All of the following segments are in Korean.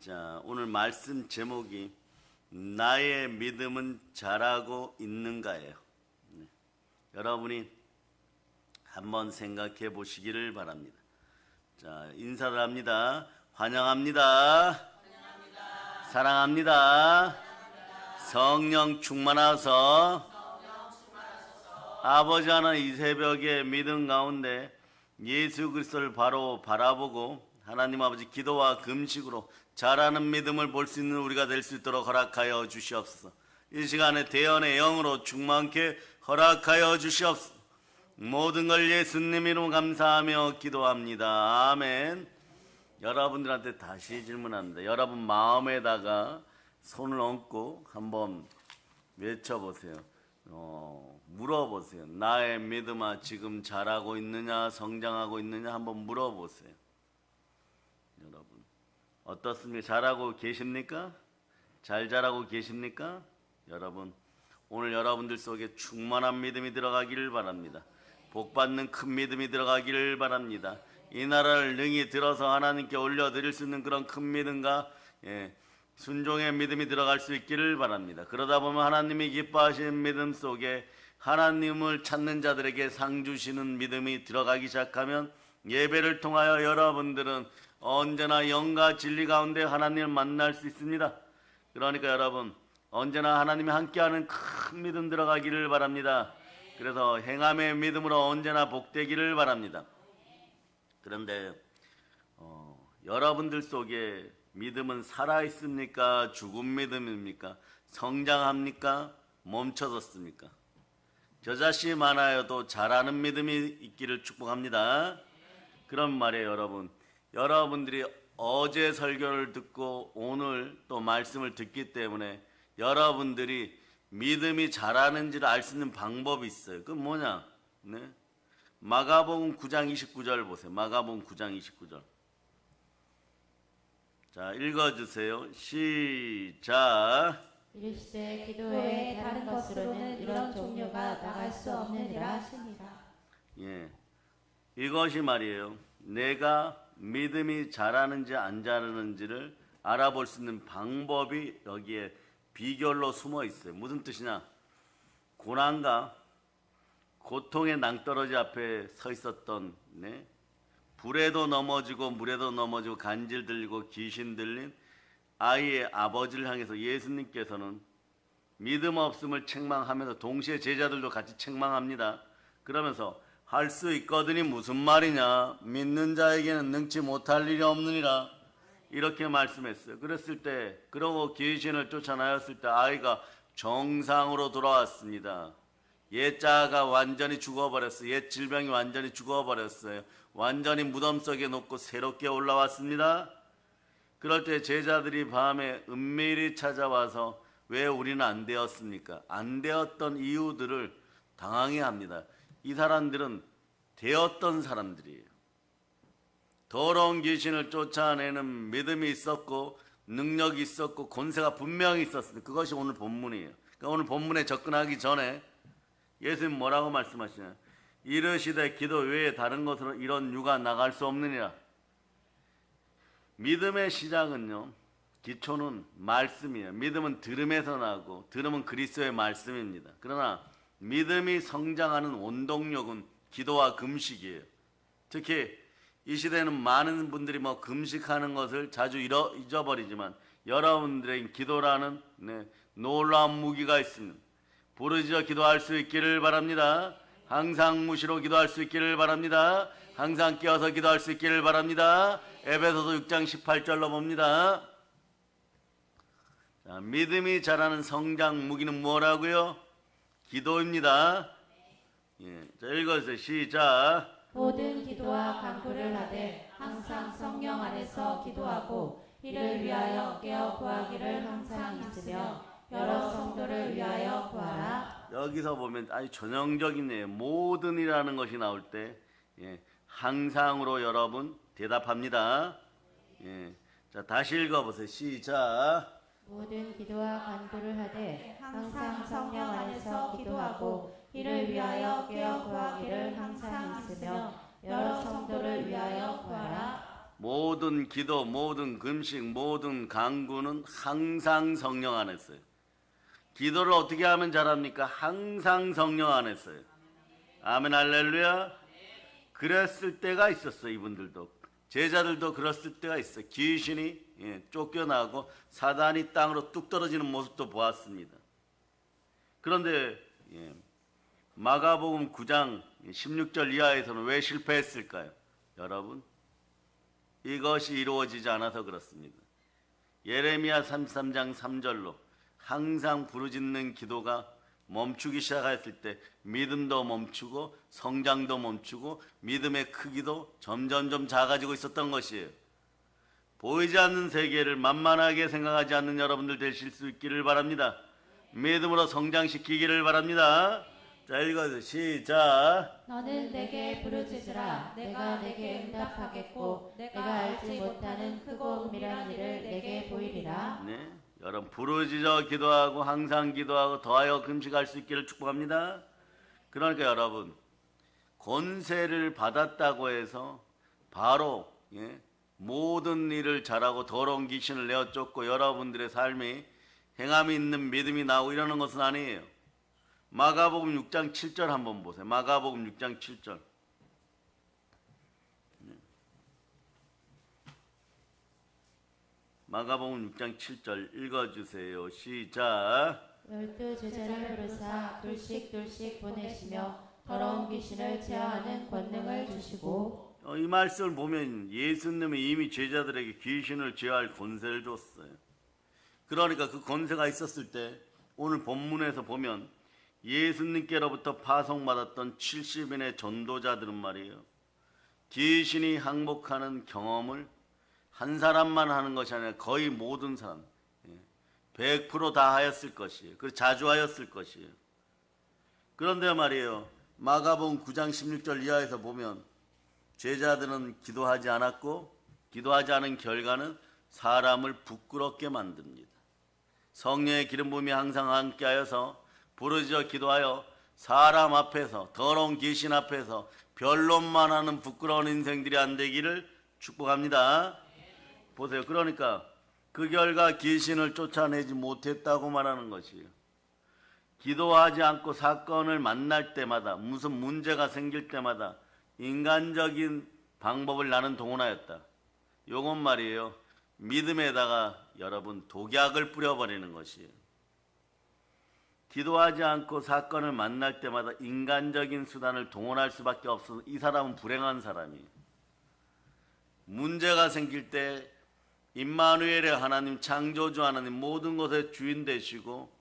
자, 오늘 말씀 제목이 나의 믿음은 자라고 있는가예요. 네. 여러분이 한번 생각해 보시기를 바랍니다. 자, 인사를 합니다. 환영합니다. 사랑합니다. 성령 충만하소. 아버지 하나님, 이 새벽에 믿음 가운데 예수 그리스도를 바로 바라보고 하나님 아버지 기도와 금식으로 자라는 믿음을 볼 수 있는 우리가 될 수 있도록 허락하여 주시옵소서. 이 시간에 대언의 영으로 충만케 허락하여 주시옵소서. 모든 걸 예수님 이름 감사하며 기도합니다. 아멘. 여러분들한테 다시 질문합니다. 여러분 마음에다가 손을 얹고 한번 외쳐보세요. 물어보세요. 나의 믿음아 지금 자라고 있느냐 성장하고 있느냐 한번 물어보세요. 여러분 어떻습니까? 잘하고 계십니까? 잘 자라고 계십니까? 여러분 오늘 여러분들 속에 충만한 믿음이 들어가기를 바랍니다. 복받는 큰 믿음이 들어가기를 바랍니다. 이 나라를 능히 들어서 하나님께 올려드릴 수 있는 그런 큰 믿음과 순종의 믿음이 들어갈 수 있기를 바랍니다. 그러다 보면 하나님이 기뻐하시는 믿음 속에 하나님을 찾는 자들에게 상 주시는 믿음이 들어가기 시작하면 예배를 통하여 여러분들은 언제나 영과 진리 가운데 하나님을 만날 수 있습니다. 그러니까 여러분 언제나 하나님이 함께하는 큰 믿음 들어가기를 바랍니다. 그래서 행함의 믿음으로 언제나 복되기를 바랍니다. 그런데 여러분들 속에 믿음은 살아있습니까? 죽은 믿음입니까? 성장합니까? 멈춰졌습니까? 겨자씨 많아요도 자라는 믿음이 있기를 축복합니다. 그런 말이에요. 여러분 여러분들이 어제 설교를 듣고 오늘 또 말씀을 듣기 때문에 여러분들이 믿음이 자라는지를 알 수 있는 방법이 있어요. 그건 뭐냐? 네? 마가복음 9장 29절 보세요. 마가복음 9장 29절. 자, 읽어주세요. 시작. 이르시되 기도 외에 다른 것으로는 이런 종류가 나갈 수 없느니라 하시니라. 예, 이것이 말이에요. 내가 믿음이 자라는지 안 자라는지를 알아볼 수 있는 방법이 여기에 비결로 숨어 있어요. 무슨 뜻이냐? 고난과 고통의 낭떠러지 앞에 서 있었던 불에도 넘어지고 물에도 넘어지고 간질 들리고 귀신 들린 아이의 아버지를 향해서 예수님께서는 믿음 없음을 책망하면서 동시에 제자들도 같이 책망합니다. 그러면서 할 수 있거든이 무슨 말이냐? 믿는 자에게는 능치 못할 일이 없느니라. 이렇게 말씀했어요. 그랬을 때 그러고 귀신을 쫓아나였을 때 아이가 정상으로 돌아왔습니다. 옛 자아가 완전히 죽어버렸어요. 옛 질병이 완전히 죽어버렸어요. 완전히 무덤 속에 놓고 새롭게 올라왔습니다. 그럴 때 제자들이 밤에 은밀히 찾아와서 왜 우리는 안 되었습니까? 안 되었던 이유들을 당황해 합니다. 이 사람들은 되었던 사람들이에요. 더러운 귀신을 쫓아내는 믿음이 있었고 능력이 있었고 권세가 분명히 있었습니다. 그것이 오늘 본문이에요. 그러니까 오늘 본문에 접근하기 전에 예수님 뭐라고 말씀하시나요? 이르시되 기도 외에 다른 것으로 이런 유가 나갈 수 없느니라. 믿음의 시작은요, 기초는 말씀이에요. 믿음은 들음에서 나고 들음은 그리스도의 말씀입니다. 그러나 믿음이 성장하는 원동력은 기도와 금식이에요. 특히 이 시대에는 많은 분들이 금식하는 것을 자주 잊어버리지만 여러분들의 기도라는 놀라운 무기가 있습니다. 부르짖어 기도할 수 있기를 바랍니다. 항상 무시로 기도할 수 있기를 바랍니다. 항상 깨어서 기도할 수 있기를 바랍니다. 에베소서 6장 18절로 봅니다. 자, 믿음이 자라는 성장 무기는 뭐라고요? 기도입니다. 예, 자, 읽어주세요. 시작. 모든 기도와 간구를 하되 항상 성령 안에서 기도하고 이를 위하여 깨어 구하기를 항상 있으며 여러 성도를 위하여 구하라. 여기서 보면 아주 전형적이네요. 모든이라는 것이 나올 때 항상으로 여러분 대답합니다. 자, 다시 읽어보세요. 시작. 모든 기도와 간구를 하되 항상 성령 안에서 기도하고 이를 위하여 깨어 구하기를 항상 있으며 여러 성도를 위하여 구하라. 모든 기도, 모든 금식, 모든 간구는 항상 성령 안에서요. 기도를 어떻게 하면 잘합니까? 항상 성령 안에서요. 아멘 할렐루야. 그랬을 때가 있었어. 이분들도 제자들도 그랬을 때가 있어. 귀신이 쫓겨나고 사단이 땅으로 뚝 떨어지는 모습도 보았습니다. 그런데 마가복음 9장 16절 이하에서는 왜 실패했을까요? 여러분, 이것이 이루어지지 않아서 그렇습니다. 예레미야 33장 3절로 항상 부르짖는 기도가 멈추기 시작했을 때 믿음도 멈추고 성장도 멈추고 믿음의 크기도 점점점 작아지고 있었던 것이에요. 보이지 않는 세계를 만만하게 생각하지 않는 여러분들 되실 수 있기를 바랍니다. 믿음으로 성장시키기를 바랍니다. 자, 읽어주세요. 시작. 너는 내게 부르짖으라. 내가 내게 응답하겠고 내가 알지 못하는 크고 은밀한 일을 내게 보이리라. 네, 여러분 부르짖어 기도하고 항상 기도하고 더하여 금식할 수 있기를 축복합니다. 그러니까 여러분 권세를 받았다고 해서 바로 모든 일을 잘하고 더러운 귀신을 내어 쫓고 여러분들의 삶이 행함이 있는 믿음이 나오고 이러는 것은 아니에요. 마가복음 6장 7절 한번 보세요. 마가복음 6장 7절. 마가복음 6장 7절 읽어주세요. 시작. 12 제자를 부르사 둘씩 보내시며 더러운 귀신을 제어하는 권능을 주시고. 이 말씀을 보면 예수님이 이미 제자들에게 귀신을 제어할 권세를 줬어요. 그러니까 그 권세가 있었을 때 오늘 본문에서 보면 예수님께로부터 파송받았던 70인의 전도자들은 말이에요. 귀신이 항복하는 경험을 한 사람만 하는 것이 아니라 거의 모든 사람 100% 다 하였을 것이에요. 그리고 자주 하였을 것이에요. 그런데 말이에요. 마가복음 9장 16절 이하에서 보면 제자들은 기도하지 않았고 기도하지 않은 결과는 사람을 부끄럽게 만듭니다. 성령의 기름 부음이 항상 함께하여서 부르짖어 기도하여 사람 앞에서 더러운 귀신 앞에서 변론만 하는 부끄러운 인생들이 안 되기를 축복합니다. 보세요. 그러니까 그 결과 귀신을 쫓아내지 못했다고 말하는 것이에요. 기도하지 않고 사건을 만날 때마다 무슨 문제가 생길 때마다 인간적인 방법을 나는 동원하였다. 요건 말이에요. 믿음에다가 여러분 독약을 뿌려버리는 것이에요. 기도하지 않고 사건을 만날 때마다 인간적인 수단을 동원할 수밖에 없어서 이 사람은 불행한 사람이에요. 문제가 생길 때 임마누엘의 하나님, 창조주 하나님, 모든 것의 주인 되시고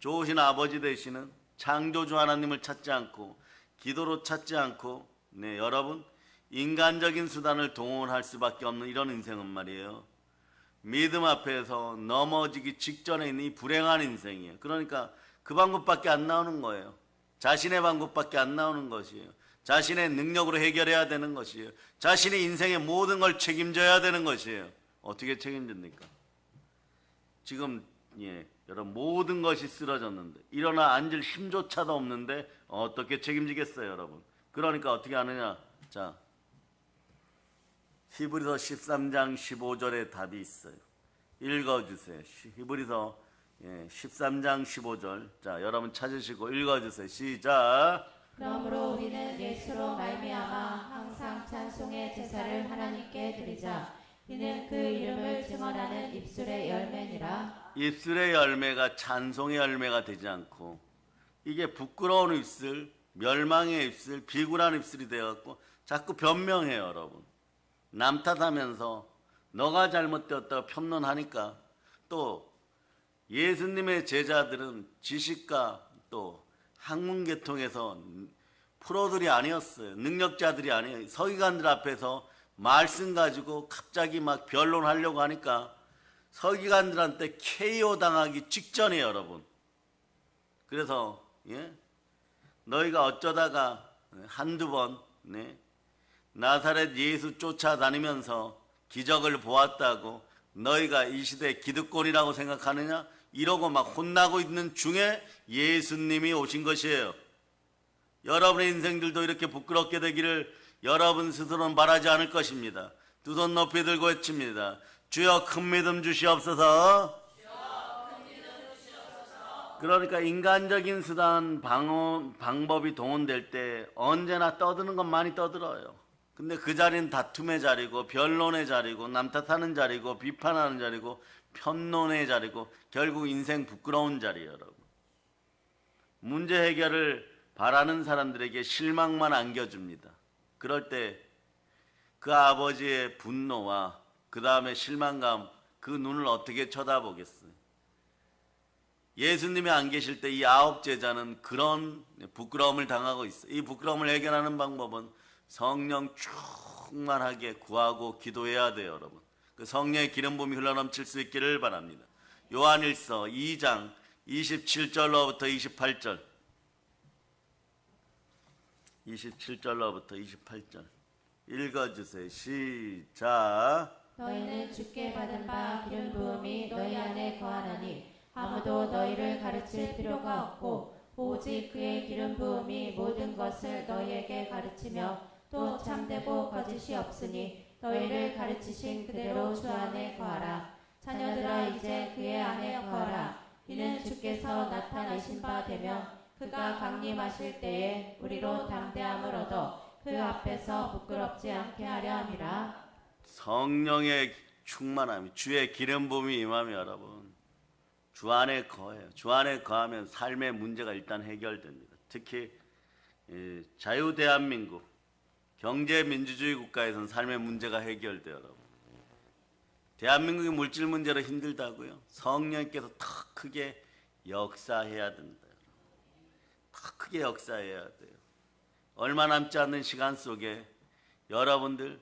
좋으신 아버지 되시는 창조주 하나님을 찾지 않고 기도로 찾지 않고 여러분 인간적인 수단을 동원할 수밖에 없는 이런 인생은 말이에요. 믿음 앞에서 넘어지기 직전에 있는 이 불행한 인생이에요. 그러니까 그 방법밖에 안 나오는 거예요. 자신의 방법밖에 안 나오는 것이에요. 자신의 능력으로 해결해야 되는 것이에요. 자신의 인생의 모든 걸 책임져야 되는 것이에요. 어떻게 책임집니까? 지금 여러분 모든 것이 쓰러졌는데 일어나 앉을 힘조차도 없는데 어떻게 책임지겠어요, 여러분? 그러니까 어떻게 하느냐? 자, 히브리서 13장 15절에 답이 있어요. 읽어주세요. 히브리서 13장 15절. 자, 여러분 찾으시고 읽어주세요. 시작. 그러므로 우리는 예수로 말미암아 항상 찬송의 제사를 하나님께 드리자. 이는 그 이름을 증언하는 입술의 열매니라. 입술의 열매가 찬송의 열매가 되지 않고 이게 부끄러운 입술, 멸망의 입술, 비굴한 입술이 되어갖고 자꾸 변명해요, 여러분. 남 탓하면서 너가 잘못되었다고 편론하니까 또 예수님의 제자들은 지식가 또 학문계통에서 프로들이 아니었어요. 능력자들이 아니에요. 서기관들 앞에서 말씀 가지고 갑자기 막 변론하려고 하니까 서기관들한테 KO 당하기 직전이에요, 여러분. 그래서 너희가 어쩌다가 한두 번 나사렛 예수 쫓아다니면서 기적을 보았다고 너희가 이 시대의 기득권이라고 생각하느냐? 이러고 막 혼나고 있는 중에 예수님이 오신 것이에요. 여러분의 인생들도 이렇게 부끄럽게 되기를 여러분 스스로는 바라지 않을 것입니다. 두 손 높이 들고 외칩니다. 주여 큰 믿음 주시옵소서. 그러니까 인간적인 수단 방법이 동원될 때 언제나 떠드는 건 많이 떠들어요. 근데 그 자리는 다툼의 자리고 변론의 자리고 남 탓하는 자리고 비판하는 자리고 편론의 자리고 결국 인생 부끄러운 자리예요. 여러분. 문제 해결을 바라는 사람들에게 실망만 안겨줍니다. 그럴 때 그 아버지의 분노와 그 다음에 실망감, 그 눈을 어떻게 쳐다보겠어요? 예수님이 안 계실 때 이 9 제자는 그런 부끄러움을 당하고 있어요. 이 부끄러움을 해결하는 방법은 성령 충만하게 구하고 기도해야 돼요, 여러분. 그 성령의 기름 부음이 흘러넘칠 수 있기를 바랍니다. 요한일서 2장 27절로부터 28절. 27절로부터 28절. 읽어주세요. 시작. 너희는 주께 받은 바 기름 부음이 너희 안에 거하나니 아무도 너희를 가르칠 필요가 없고 오직 그의 기름 부음이 모든 것을 너희에게 가르치며 또 참되고 거짓이 없으니 너희를 가르치신 그대로 주 안에 거하라. 자녀들아 이제 그의 안에 거하라. 이는 주께서 나타내신 바 되며 그가 강림하실 때에 우리로 담대함을 얻어 그 앞에서 부끄럽지 않게 하려 함이라. 성령의 충만함이 주의 기름 부음이 임하면 여러분 주 안에 거해요. 주 안에 거하면 삶의 문제가 일단 해결됩니다. 특히 자유 대한민국 경제민주주의 국가에서는 삶의 문제가 해결돼요. 여러분. 대한민국이 물질 문제로 힘들다고요? 성령께서 더 크게 역사해야 된다. 더 크게 역사해야 돼요. 얼마 남지 않는 시간 속에 여러분들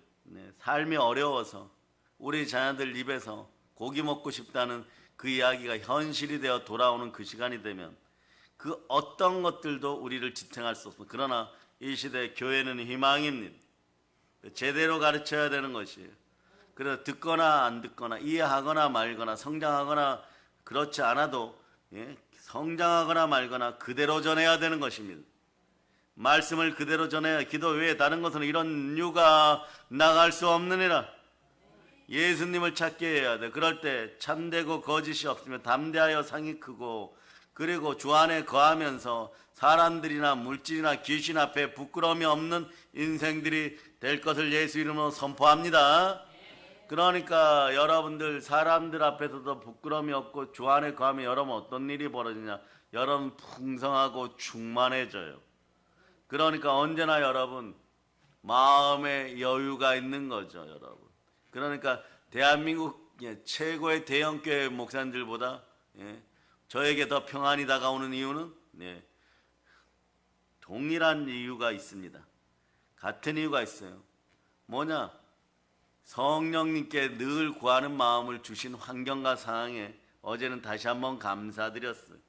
삶이 어려워서 우리 자녀들 입에서 고기 먹고 싶다는 그 이야기가 현실이 되어 돌아오는 그 시간이 되면 그 어떤 것들도 우리를 지탱할 수 없습니다. 그러나 이 시대 교회는 희망입니다. 제대로 가르쳐야 되는 것이에요. 그래서 듣거나 안 듣거나 이해하거나 말거나 성장하거나 그렇지 않아도 성장하거나 말거나 그대로 전해야 되는 것입니다. 말씀을 그대로 전해야 기도 외에 다른 것은 이런 이유가 나갈 수 없느니라. 예수님을 찾게 해야 돼. 그럴 때 참되고 거짓이 없으며 담대하여 상이 크고 그리고 주 안에 거하면서 사람들이나 물질이나 귀신 앞에 부끄러움이 없는 인생들이 될 것을 예수 이름으로 선포합니다. 그러니까 여러분들 사람들 앞에서도 부끄러움이 없고 주 안에 거하면 여러분 어떤 일이 벌어지냐? 여러분 풍성하고 충만해져요. 그러니까 언제나 여러분 마음에 여유가 있는 거죠, 여러분. 그러니까 대한민국 최고의 대형교회 목사님들보다 저에게 더 평안이 다가오는 이유는 동일한 이유가 있습니다. 같은 이유가 있어요. 뭐냐? 성령님께 늘 구하는 마음을 주신 환경과 상황에 어제는 다시 한번 감사드렸어요.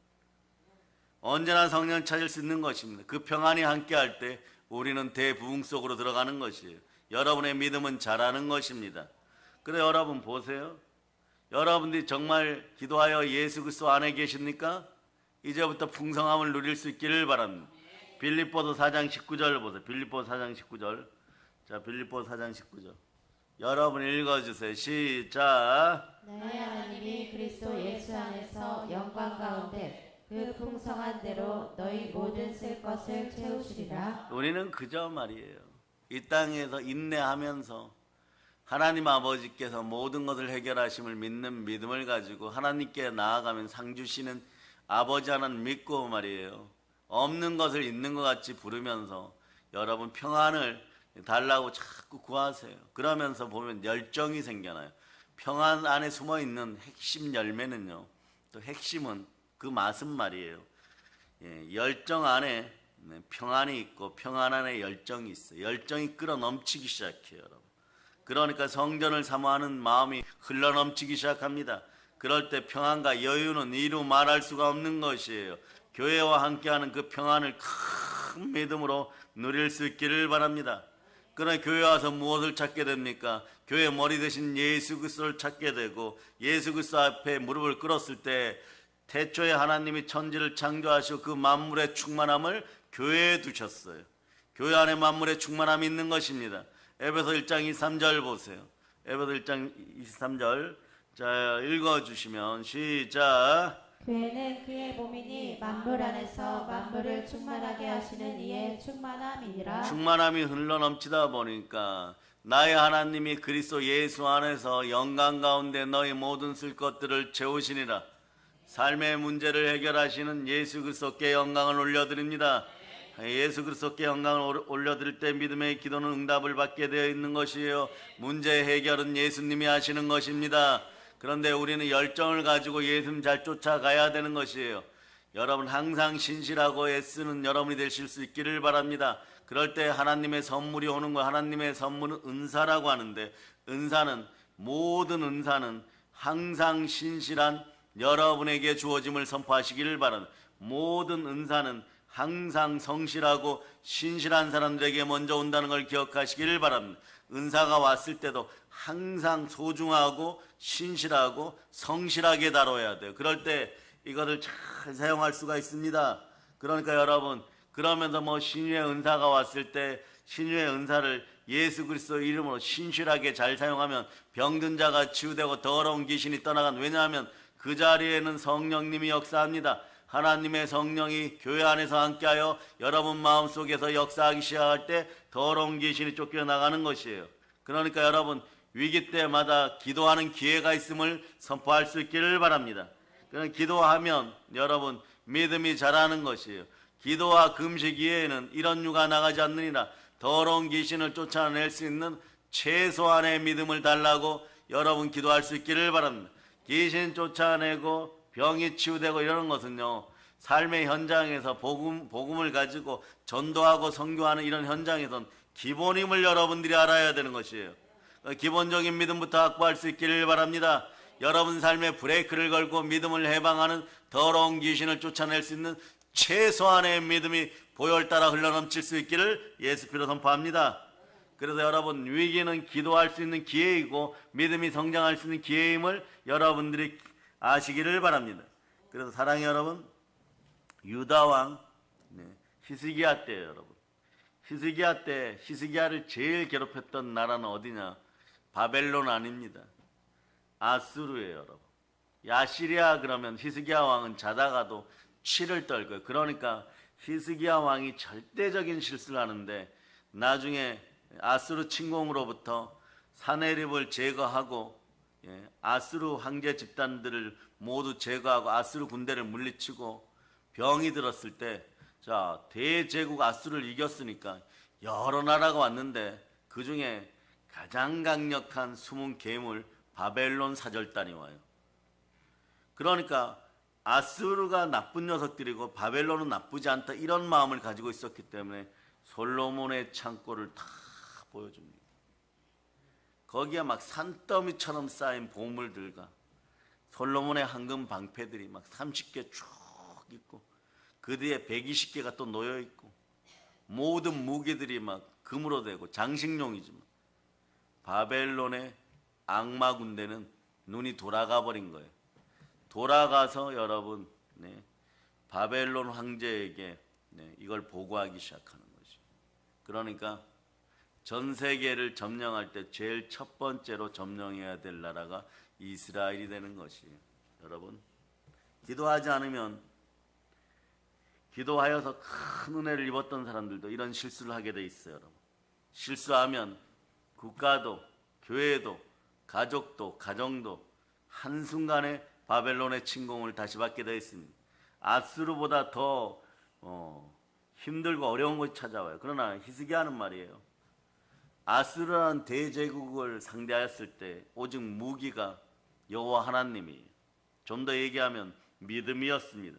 언제나 성령 찾을 수 있는 것입니다. 그 평안이 함께할 때 우리는 대부흥 속으로 들어가는 것이에요. 여러분의 믿음은 자라는 것입니다. 그래 여러분 보세요. 여러분들이 정말 기도하여 예수 그리스도 안에 계십니까? 이제부터 풍성함을 누릴 수 있기를 바랍니다. 빌립보서 4장 19절 보세요. 빌립보서 4장 19절. 자, 빌립보서 4장 19절. 여러분 읽어주세요. 시작. 너희 하나님이 그리스도 예수 안에서 영광 가운데 그 풍성한 대로 너희 모든 쓸 것을 채우시리라. 우리는 그저 말이에요. 이 땅에서 인내하면서 하나님 아버지께서 모든 것을 해결하심을 믿는 믿음을 가지고 하나님께 나아가면 상 주시는 아버지 하나님 믿고 말이에요. 없는 것을 있는 것 같이 부르면서 여러분 평안을 달라고 자꾸 구하세요. 그러면서 보면 열정이 생겨나요. 평안 안에 숨어있는 핵심 열매는요. 또 핵심은 그 맛은 말이에요. 열정 안에 평안이 있고 평안 안에 열정이 있어요. 열정이 끌어 넘치기 시작해요. 여러분. 그러니까 성전을 사모하는 마음이 흘러 넘치기 시작합니다. 그럴 때 평안과 여유는 이루 말할 수가 없는 것이에요. 교회와 함께하는 그 평안을 큰 믿음으로 누릴 수 있기를 바랍니다. 그러나 교회 와서 무엇을 찾게 됩니까? 교회 머리 대신 예수 그리스도를 찾게 되고 예수 그리스도 앞에 무릎을 꿇었을 때 태초에 하나님이 천지를 창조하시고 그 만물의 충만함을 교회에 두셨어요. 교회 안에 만물의 충만함이 있는 것입니다. 에베소 1장 2, 3절 보세요. 에베소 1장 23절. 자, 읽어주시면 시작. 교회는 그의 몸이니 만물 안에서 만물을 충만하게 하시는 이의 충만함이니라. 충만함이 흘러넘치다 보니까 나의 하나님이 그리스도 예수 안에서 영광 가운데 너희 모든 쓸 것들을 채우시니라. 삶의 문제를 해결하시는 예수 그리스도께 영광을 올려드립니다. 예수 그리스도께 영광을 올려드릴 때 믿음의 기도는 응답을 받게 되어 있는 것이에요. 문제 해결은 예수님이 하시는 것입니다. 그런데 우리는 열정을 가지고 예수님 잘 쫓아가야 되는 것이에요. 여러분 항상 신실하고 애쓰는 여러분이 되실 수 있기를 바랍니다. 그럴 때 하나님의 선물이 오는 거. 하나님의 선물은 은사라고 하는데 모든 은사는 항상 신실한 여러분에게 주어짐을 선포하시기를 바랍니다. 모든 은사는 항상 성실하고 신실한 사람들에게 먼저 온다는 걸 기억하시기를 바랍니다. 은사가 왔을 때도 항상 소중하고 신실하고 성실하게 다뤄야 돼요. 그럴 때 이것을 잘 사용할 수가 있습니다. 그러니까 여러분, 그러면서 신유의 은사가 왔을 때 신유의 은사를 예수 그리스도 이름으로 신실하게 잘 사용하면 병든 자가 치유되고 더러운 귀신이 떠나간. 왜냐하면 그 자리에는 성령님이 역사합니다. 하나님의 성령이 교회 안에서 함께하여 여러분 마음속에서 역사하기 시작할 때 더러운 귀신이 쫓겨나가는 것이에요. 그러니까 여러분 위기 때마다 기도하는 기회가 있음을 선포할 수 있기를 바랍니다. 그냥 기도하면 여러분 믿음이 자라는 것이에요. 기도와 금식 이외에는 이런 유가 나가지 않느니라. 더러운 귀신을 쫓아낼 수 있는 최소한의 믿음을 달라고 여러분 기도할 수 있기를 바랍니다. 귀신 쫓아내고 병이 치유되고 이러는 것은요, 삶의 현장에서 복음을 가지고 전도하고 선교하는 이런 현장에선 기본임을 여러분들이 알아야 되는 것이에요. 기본적인 믿음부터 확보할 수 있기를 바랍니다. 여러분 삶에 브레이크를 걸고 믿음을 해방하는 더러운 귀신을 쫓아낼 수 있는 최소한의 믿음이 보혈 따라 흘러넘칠 수 있기를 예수 피로 선포합니다. 그래서 여러분 위기는 기도할 수 있는 기회이고 믿음이 성장할 수 있는 기회임을 여러분들이 아시기를 바랍니다. 그래서 사랑의 여러분, 유다왕 히스기야 때 여러분, 히스기야 때 히스기야를 제일 괴롭혔던 나라는 어디냐? 바벨론 아닙니다. 아수르예요. 여러분, 야시리아 그러면 히스기야 왕은 자다가도 치를 떨고요. 그러니까 히스기야 왕이 절대적인 실수를 하는데 나중에 아수르 침공으로부터 사네립을 제거하고 아수르 황제 집단들을 모두 제거하고 아수르 군대를 물리치고 병이 들었을 때, 자, 대제국 아수르를 이겼으니까 여러 나라가 왔는데 그 중에 가장 강력한 숨은 괴물 바벨론 사절단이 와요. 그러니까 아수르가 나쁜 녀석들이고 바벨론은 나쁘지 않다, 이런 마음을 가지고 있었기 때문에 솔로몬의 창고를 다 보여줍니다. 거기에 막 산더미처럼 쌓인 보물들과 솔로몬의 황금 방패들이 막 30개 쭉 있고 그 뒤에 120개가 또 놓여 있고 모든 무기들이 막 금으로 되고 장식용이지만 바벨론의 악마 군대는 눈이 돌아가 버린 거예요. 돌아가서 여러분 바벨론 황제에게 이걸 보고하기 시작하는 거죠. 그러니까 전 세계를 점령할 때 제일 첫 번째로 점령해야 될 나라가 이스라엘이 되는 것이에요. 여러분, 기도하지 않으면, 기도하여서 큰 은혜를 입었던 사람들도 이런 실수를 하게 돼 있어요. 여러분, 실수하면 국가도 교회도 가족도 가정도 한순간에 바벨론의 침공을 다시 받게 되어 있습니다. 아수르보다 더 힘들고 어려운 것이 찾아와요. 그러나 히스기야는 말이에요, 아수르라는 대제국을 상대하였을 때 오직 무기가 여호와 하나님이에요. 좀 더 얘기하면 믿음이었습니다.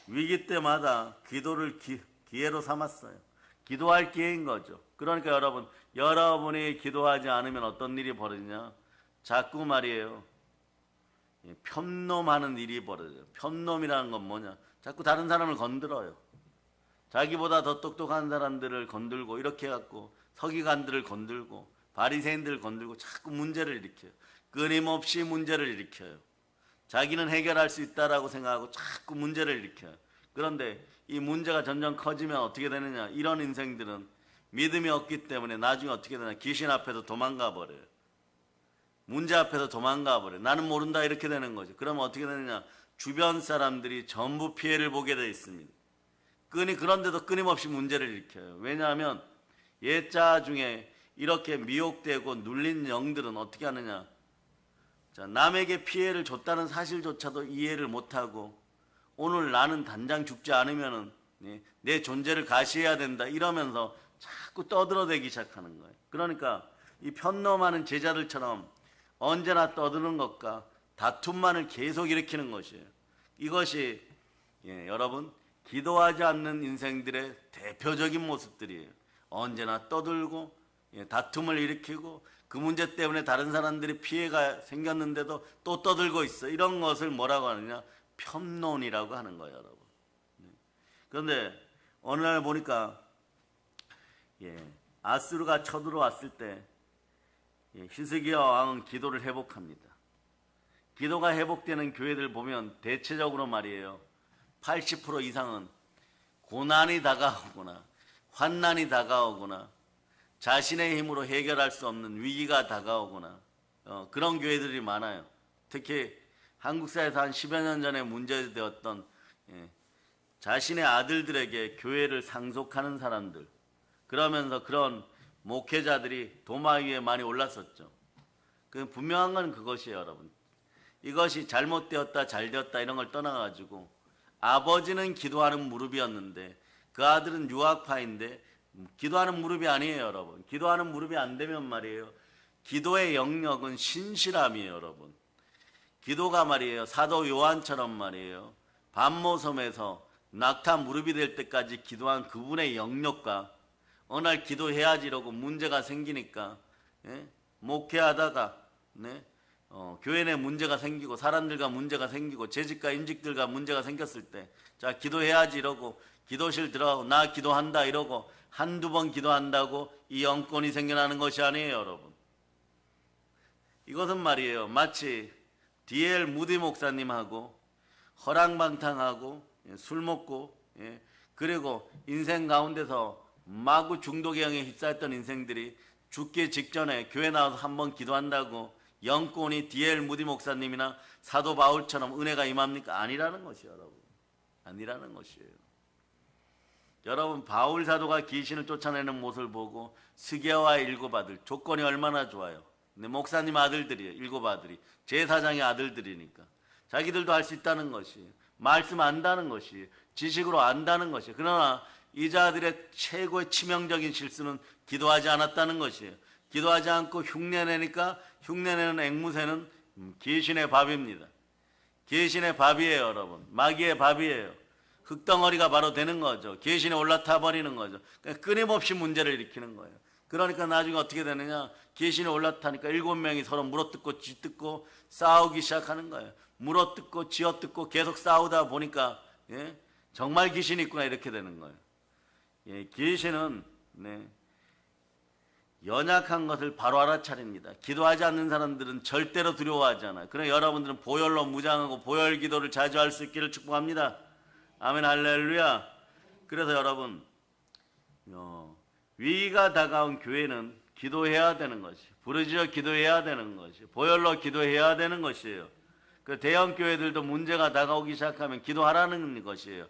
위기 때마다 기도를 기회로 삼았어요. 기도할 기회인 거죠. 그러니까 여러분, 여러분이 기도하지 않으면 어떤 일이 벌어지냐? 자꾸 말이에요, 편놈하는 일이 벌어져요. 편놈이라는 건 뭐냐? 자꾸 다른 사람을 건드려요. 자기보다 더 똑똑한 사람들을 건들고 이렇게 해갖고 서기관들을 건들고 바리새인들을 건들고 자꾸 문제를 일으켜요. 끊임없이 문제를 일으켜요. 자기는 해결할 수 있다라고 생각하고 자꾸 문제를 일으켜요. 그런데 이 문제가 점점 커지면 어떻게 되느냐? 이런 인생들은 믿음이 없기 때문에 나중에 어떻게 되냐? 귀신 앞에서 도망가 버려요. 문제 앞에서 도망가 버려. 나는 모른다 이렇게 되는 거죠. 그러면 어떻게 되느냐? 주변 사람들이 전부 피해를 보게 돼 있습니다. 그런데도 끊임없이 문제를 일으켜요. 왜냐하면 예자 중에 이렇게 미혹되고 눌린 영들은 어떻게 하느냐? 자, 남에게 피해를 줬다는 사실조차도 이해를 못하고 오늘 나는 당장 죽지 않으면은 내 존재를 가시해야 된다 이러면서 자꾸 떠들어대기 시작하는 거예요. 그러니까 이 편놈하는 제자들처럼 언제나 떠드는 것과 다툼만을 계속 일으키는 것이에요. 이것이 여러분 기도하지 않는 인생들의 대표적인 모습들이에요. 언제나 떠들고 다툼을 일으키고 그 문제 때문에 다른 사람들이 피해가 생겼는데도 또 떠들고 있어. 이런 것을 뭐라고 하느냐? 편론이라고 하는 거예요, 여러분. 그런데 어느 날 보니까 아수르가 쳐들어왔을 때 히스기야 왕은 기도를 회복합니다. 기도가 회복되는 교회들 보면 대체적으로 말이에요. 80% 이상은 고난이 다가오거나 환난이 다가오거나 자신의 힘으로 해결할 수 없는 위기가 다가오거나 그런 교회들이 많아요. 특히 한국 사회에서 한 10여 년 전에 문제되었던 자신의 아들들에게 교회를 상속하는 사람들, 그러면서 그런 목회자들이 도마 위에 많이 올랐었죠. 분명한 건 그것이에요, 여러분. 이것이 잘못되었다 잘되었다 이런 걸 떠나가지고 아버지는 기도하는 무릎이었는데 그 아들은 유학파인데 기도하는 무릎이 아니에요, 여러분. 기도하는 무릎이 안 되면 말이에요, 기도의 영역은 신실함이에요, 여러분. 기도가 말이에요, 사도 요한처럼 말이에요, 반모섬에서 낙타 무릎이 될 때까지 기도한 그분의 영역과 어느 날 기도해야지 이러고 문제가 생기니까 목회하다가 교회 내 문제가 생기고 사람들과 문제가 생기고 재직과 임직들과 문제가 생겼을 때 자 기도해야지 이러고 기도실 들어가고 나 기도한다 이러고 한두 번 기도한다고 이 영권이 생겨나는 것이 아니에요, 여러분. 이것은 말이에요, 마치 D.L. 무디 목사님하고 허랑방탕하고 술 먹고 그리고 인생 가운데서 마구 중독의 영에 휩싸였던 인생들이 죽기 직전에 교회 나와서 한번 기도한다고 영권이 D.L. 무디 목사님이나 사도 바울처럼 은혜가 임합니까? 아니라는 것이에요, 여러분. 아니라는 것이에요. 여러분, 바울 사도가 귀신을 쫓아내는 모습을 보고 스게와의 일곱 아들, 조건이 얼마나 좋아요. 근데 목사님 아들들이에요. 일곱 아들이 제사장의 아들들이니까 자기들도 할 수 있다는 것이에요. 말씀 안다는 것이에요. 지식으로 안다는 것이에요. 그러나 이 자들의 최고의 치명적인 실수는 기도하지 않았다는 것이에요. 기도하지 않고 흉내내니까 흉내내는 앵무새는 귀신의 밥입니다. 귀신의 밥이에요, 여러분. 마귀의 밥이에요. 흙덩어리가 바로 되는 거죠. 귀신이 올라타 버리는 거죠. 그러니까 끊임없이 문제를 일으키는 거예요. 그러니까 나중에 어떻게 되느냐? 귀신이 올라타니까 7명이 서로 물어뜯고 쥐뜯고 싸우기 시작하는 거예요. 물어뜯고 쥐어뜯고 계속 싸우다 보니까 정말 귀신이 있구나 이렇게 되는 거예요. 귀신은 연약한 것을 바로 알아차립니다. 기도하지 않는 사람들은 절대로 두려워하지 않아요. 그러나 여러분들은 보혈로 무장하고 보혈 기도를 자주 할 수 있기를 축복합니다. 아멘, 할렐루야. 그래서 여러분, 위기가 다가온 교회는 기도해야 되는 것이, 부르짖어 기도해야 되는 것이, 보혈로 기도해야 되는 것이에요. 그 대형 교회들도 문제가 다가오기 시작하면 기도하라는 것이에요.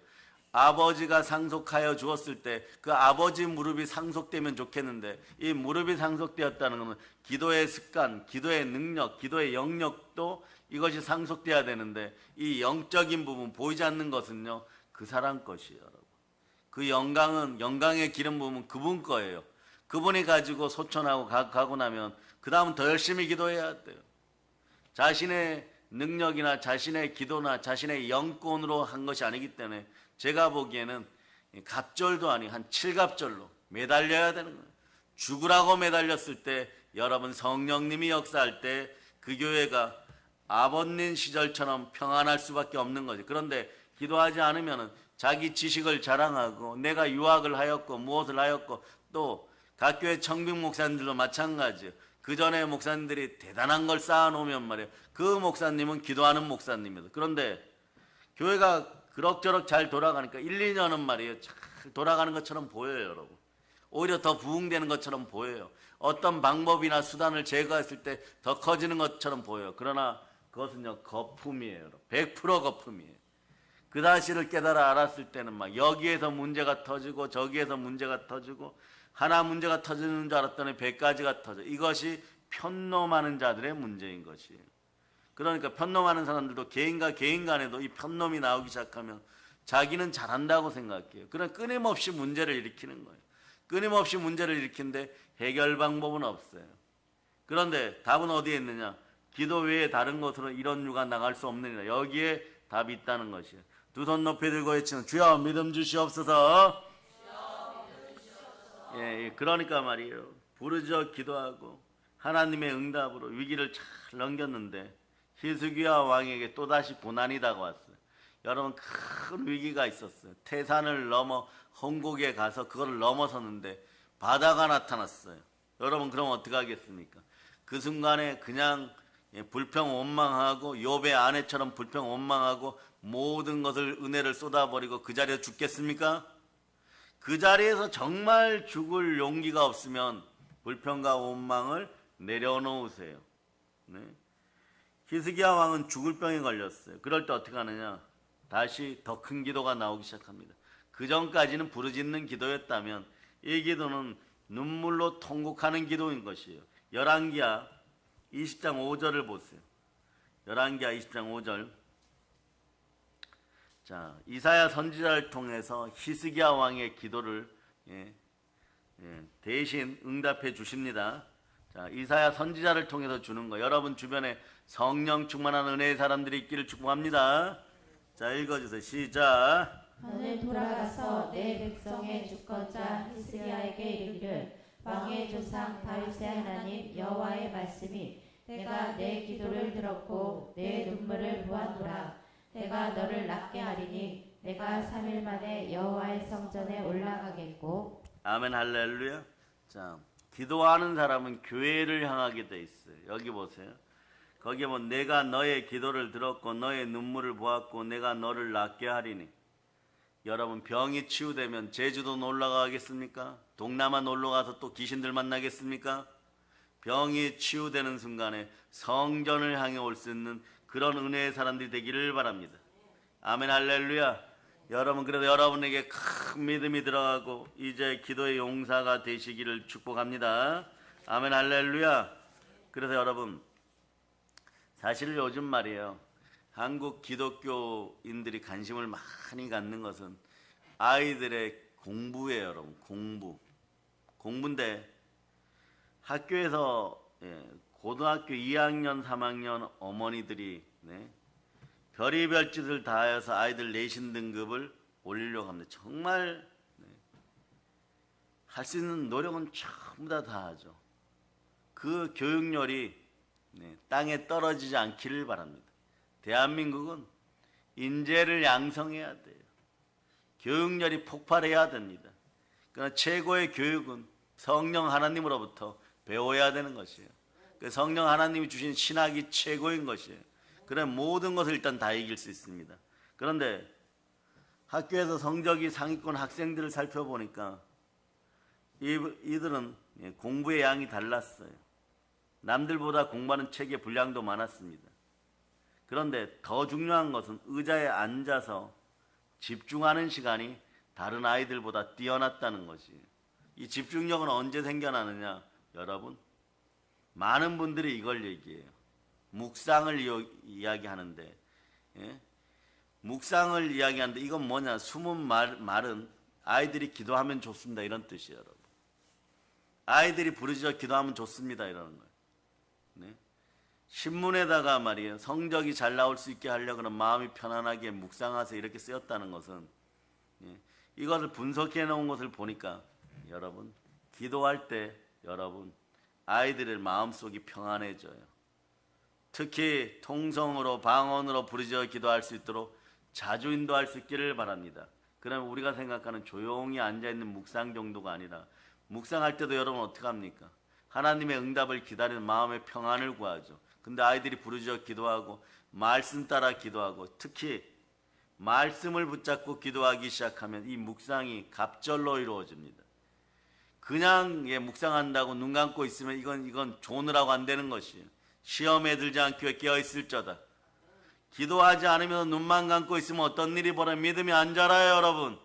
아버지가 상속하여 주었을 때 그 아버지 무릎이 상속되면 좋겠는데 이 무릎이 상속되었다는 것은 기도의 습관, 기도의 능력, 기도의 영역도 이것이 상속돼야 되는데 이 영적인 부분 보이지 않는 것은요 그 사람 것이에요, 여러분. 그 영광의 기름 부분 그분 거예요. 그분이 가지고 소천하고 가고 나면 그 다음은 더 열심히 기도해야 돼요. 자신의 능력이나 자신의 기도나 자신의 영권으로 한 것이 아니기 때문에 제가 보기에는 갑절도 아니고 한 7갑절로 매달려야 되는 거예요. 죽으라고 매달렸을 때 여러분 성령님이 역사할 때 그 교회가 아버님 시절처럼 평안할 수밖에 없는 거죠. 그런데 기도하지 않으면 자기 지식을 자랑하고 내가 유학을 하였고 무엇을 하였고 또 각 교회 청빙 목사님들도 마찬가지예요. 그 전에 목사님들이 대단한 걸 쌓아놓으면 말이에요. 그 목사님은 기도하는 목사님입니다. 그런데 교회가 그럭저럭 잘 돌아가니까 1, 2년은 말이에요. 잘 돌아가는 것처럼 보여요, 여러분. 오히려 더 부흥되는 것처럼 보여요. 어떤 방법이나 수단을 제거했을 때 더 커지는 것처럼 보여요. 그러나 그것은요, 거품이에요. 100% 거품이에요. 그 사실을 깨달아 알았을 때는 막 여기에서 문제가 터지고 저기에서 문제가 터지고 하나 문제가 터지는 줄 알았더니 100가지가 터져. 이것이 편놈하는 자들의 문제인 것이에요. 그러니까 편놈하는 사람들도 개인과 개인 간에도 이 편놈이 나오기 시작하면 자기는 잘한다고 생각해요. 그러나 끊임없이 문제를 일으키는 거예요. 끊임없이 문제를 일으키는데 해결 방법은 없어요. 그런데 답은 어디에 있느냐? 기도 외에 다른 것으로 이런 유가 나갈 수 없느니라. 여기에 답이 있다는 것이에요. 두 손 높이 들고 외치는 주여 믿음 주시옵소서. 예, 그러니까 말이에요. 부르짖어 기도하고 하나님의 응답으로 위기를 잘 넘겼는데 히스기야 왕에게 또다시 고난이 다가왔어요. 여러분, 큰 위기가 있었어요. 태산을 넘어 홍곡에 가서 그걸 넘어섰는데 바다가 나타났어요. 여러분, 그럼 어떻게 하겠습니까? 그 순간에 그냥 불평원망하고 욥의 아내처럼 불평원망하고 모든 것을 은혜를 쏟아버리고 그 자리에 죽겠습니까? 그 자리에서 정말 죽을 용기가 없으면 불평과 원망을 내려놓으세요. 네. 히스기야 왕은 죽을 병에 걸렸어요. 그럴 때 어떻게 하느냐? 다시 더 큰 기도가 나오기 시작합니다. 그 전까지는 부르짖는 기도였다면 이 기도는 눈물로 통곡하는 기도인 것이에요. 열왕기하 20장 5절을 보세요. 열왕기하 20장 5절. 자, 이사야 선지자를 통해서 히스기야 왕의 기도를 대신 응답해 주십니다. 자, 이사야 선지자를 통해서 주는 거. 여러분 주변에 성령 충만한 은혜의 사람들이 있기를 축복합니다. 자, 읽어주세요. 시작. 너는 돌아가서 내 백성의 주권자 히스기야에게 이르기를 왕의 조상 다윗의 하나님 여호와의 말씀이 내가 내 기도를 들었고 내 눈물을 보았노라. 내가 너를 낫게 하리니 내가 3일 만에 여호와의 성전에 올라가겠고. 아멘 할렐루야. 자, 기도하는 사람은 교회를 향하게 돼 있어요. 여기 보세요. 거기에 뭐 내가 너의 기도를 들었고 너의 눈물을 보았고 내가 너를 낫게 하리니. 여러분, 병이 치유되면 제주도 놀러 가겠습니까? 동남아 놀러 가서 또 귀신들 만나겠습니까? 병이 치유되는 순간에 성전을 향해 올 수 있는 그런 은혜의 사람들이 되기를 바랍니다. 아멘 할렐루야. 여러분, 그래도 여러분에게 큰 믿음이 들어가고 이제 기도의 용사가 되시기를 축복합니다. 아멘 할렐루야. 그래서 여러분, 사실 요즘 말이에요, 한국 기독교인들이 관심을 많이 갖는 것은 아이들의 공부예요. 여러분, 공부인데 학교에서 고등학교 2학년 3학년 어머니들이 별의별 짓을 다 해서 아이들 내신 등급을 올리려고 합니다. 정말 할 수 있는 노력은 전부 다 하죠. 그 교육열이 땅에 떨어지지 않기를 바랍니다. 대한민국은 인재를 양성해야 돼요. 교육열이 폭발해야 됩니다. 그러나 최고의 교육은 성령 하나님으로부터 배워야 되는 것이에요. 성령 하나님이 주신 신학이 최고인 것이에요. 그래 모든 것을 일단 다 이길 수 있습니다. 그런데 학교에서 성적이 상위권 학생들을 살펴보니까 이들은 공부의 양이 달랐어요. 남들보다 공부하는 책의 분량도 많았습니다. 그런데 더 중요한 것은 의자에 앉아서 집중하는 시간이 다른 아이들보다 뛰어났다는 것이에요. 이 집중력은 언제 생겨나느냐? 여러분, 많은 분들이 이걸 얘기해요. 묵상을 이야기하는데, 묵상을 이야기하는데 이건 뭐냐? 숨은 말은 아이들이 기도하면 좋습니다 이런 뜻이에요. 여러분, 아이들이 부르짖어 기도하면 좋습니다 이러는 거예요. 신문에다가 말이에요, 성적이 잘 나올 수 있게 하려고 하는 마음이 편안하게 묵상하세요 이렇게 쓰였다는 것은 이것을 분석해 놓은 것을 보니까 여러분, 기도할 때 여러분 아이들의 마음속이 평안해져요. 특히 통성으로 방언으로 부르짖어 기도할 수 있도록 자주 인도할 수 있기를 바랍니다. 그러면 우리가 생각하는 조용히 앉아있는 묵상 정도가 아니라 묵상할 때도 여러분 어떻게 합니까? 하나님의 응답을 기다리는 마음의 평안을 구하죠. 근데 아이들이 부르짖어 기도하고 말씀 따라 기도하고 특히 말씀을 붙잡고 기도하기 시작하면 이 묵상이 갑절로 이루어집니다. 그냥 묵상한다고 눈 감고 있으면 이건 조느라고 안 되는 것이에요. 시험에 들지 않기 깨어 있을저다. 기도하지 않으면 눈만 감고 있으면 어떤 일이 벌어요? 믿음이 안 자라요, 여러분.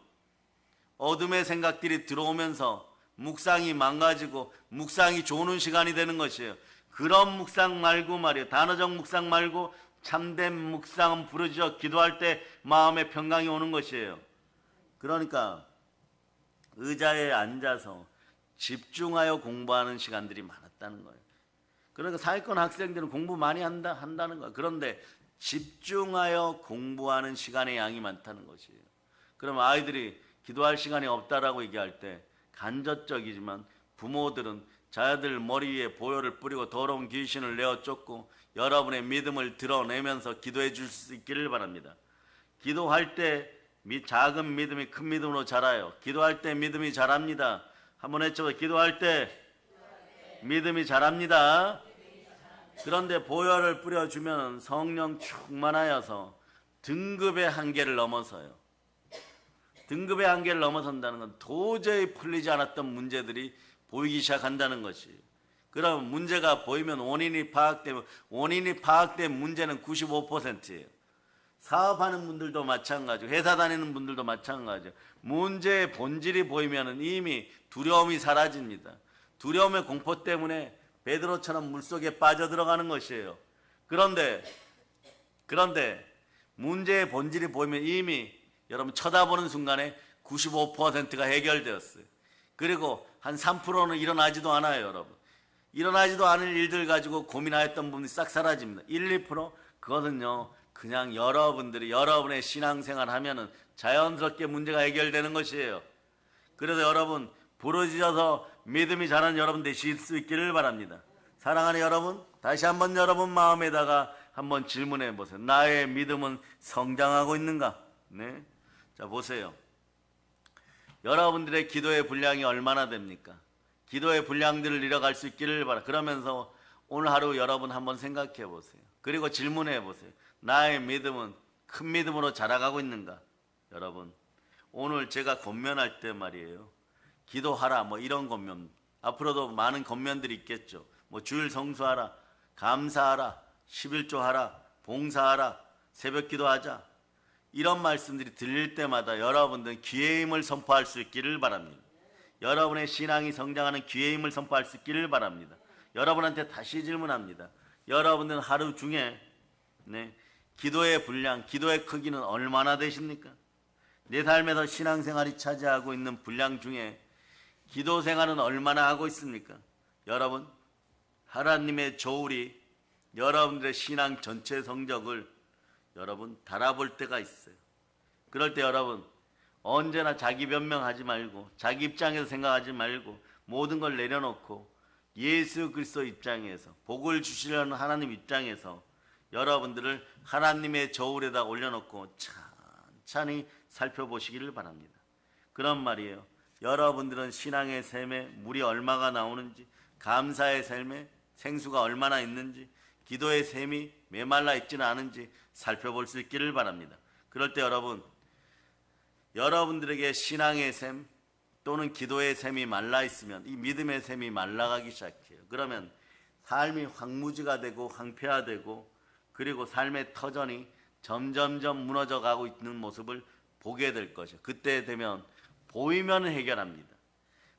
어둠의 생각들이 들어오면서 묵상이 망가지고 묵상이 조는 시간이 되는 것이에요. 그런 묵상 말고 말이에요. 단어적 묵상 말고 참된 묵상은 부르짖어 기도할 때 마음의 평강이 오는 것이에요. 그러니까 의자에 앉아서 집중하여 공부하는 시간들이 많았다는 거예요. 그러니까 사회권 학생들은 공부 많이 한다는 거예요. 그런데 집중하여 공부하는 시간의 양이 많다는 것이에요. 그럼 아이들이 기도할 시간이 없다라고 얘기할 때 간접적이지만 부모들은 자녀들 머리 위에 보혈을 뿌리고 더러운 귀신을 내어 쫓고 여러분의 믿음을 드러내면서 기도해 줄 수 있기를 바랍니다. 기도할 때 작은 믿음이 큰 믿음으로 자라요. 기도할 때 믿음이 자랍니다. 한번 해쳐서 기도할 때 믿음이 자랍니다. 그런데 보혈을 뿌려주면 성령 충만하여서 등급의 한계를 넘어서요. 등급의 한계를 넘어선다는 건 도저히 풀리지 않았던 문제들이 보이기 시작한다는 것이에요. 그럼 문제가 보이면 원인이 파악된 문제는 95%예요. 사업하는 분들도 마찬가지고 회사 다니는 분들도 마찬가지고 문제의 본질이 보이면 이미 두려움이 사라집니다. 두려움의 공포 때문에 베드로처럼 물속에 빠져들어가는 것이에요. 그런데 문제의 본질이 보이면 이미 여러분 쳐다보는 순간에 95%가 해결되었어요. 그리고 한 3%는 일어나지도 않아요, 여러분. 일어나지도 않을 일들 가지고 고민하였던 부분이 싹 사라집니다. 1, 2% 그것은요, 그냥 여러분들이 여러분의 신앙생활 하면은 자연스럽게 문제가 해결되는 것이에요. 그래서 여러분, 부르짖어서 믿음이 자라는 여러분 되실 수 있기를 바랍니다. 사랑하는 여러분, 다시 한번 여러분 마음에다가 한번 질문해 보세요. 나의 믿음은 성장하고 있는가? 네. 자, 보세요. 여러분들의 기도의 분량이 얼마나 됩니까? 기도의 분량들을 잃어갈 수 있기를 바라. 그러면서 오늘 하루 여러분 한번 생각해 보세요. 그리고 질문해 보세요. 나의 믿음은 큰 믿음으로 자라가고 있는가? 여러분, 오늘 제가 권면할 때 말이에요. 기도하라, 뭐 이런 권면. 앞으로도 많은 권면들이 있겠죠. 뭐 주일 성수하라, 감사하라, 11조 하라, 봉사하라, 새벽 기도하자. 이런 말씀들이 들릴 때마다 여러분들은 기회의 힘을 선포할 수 있기를 바랍니다. 여러분의 신앙이 성장하는 기회의 힘을 선포할 수 있기를 바랍니다. 여러분한테 다시 질문합니다. 여러분들은 하루 중에 기도의 분량, 기도의 크기는 얼마나 되십니까? 내 삶에서 신앙생활이 차지하고 있는 분량 중에 기도 생활은 얼마나 하고 있습니까? 여러분, 하나님의 저울이 여러분들의 신앙 전체 성적을 여러분 달아볼 때가 있어요. 그럴 때 여러분 언제나 자기 변명하지 말고 자기 입장에서 생각하지 말고 모든 걸 내려놓고 예수 그리스도 입장에서 복을 주시려는 하나님 입장에서 여러분들을 하나님의 저울에다 올려놓고 찬찬히 살펴보시기를 바랍니다. 그런 말이에요. 여러분들은 신앙의 샘에 물이 얼마가 나오는지, 감사의 샘에 생수가 얼마나 있는지, 기도의 샘이 메말라 있지는 않은지 살펴볼 수 있기를 바랍니다. 그럴 때 여러분들에게 신앙의 샘 또는 기도의 샘이 말라 있으면 이 믿음의 샘이 말라가기 시작해요. 그러면 삶이 황무지가 되고 황폐화되고 그리고 삶의 터전이 점점점 무너져가고 있는 모습을 보게 될 것이에요. 그때 되면 보이면 해결합니다.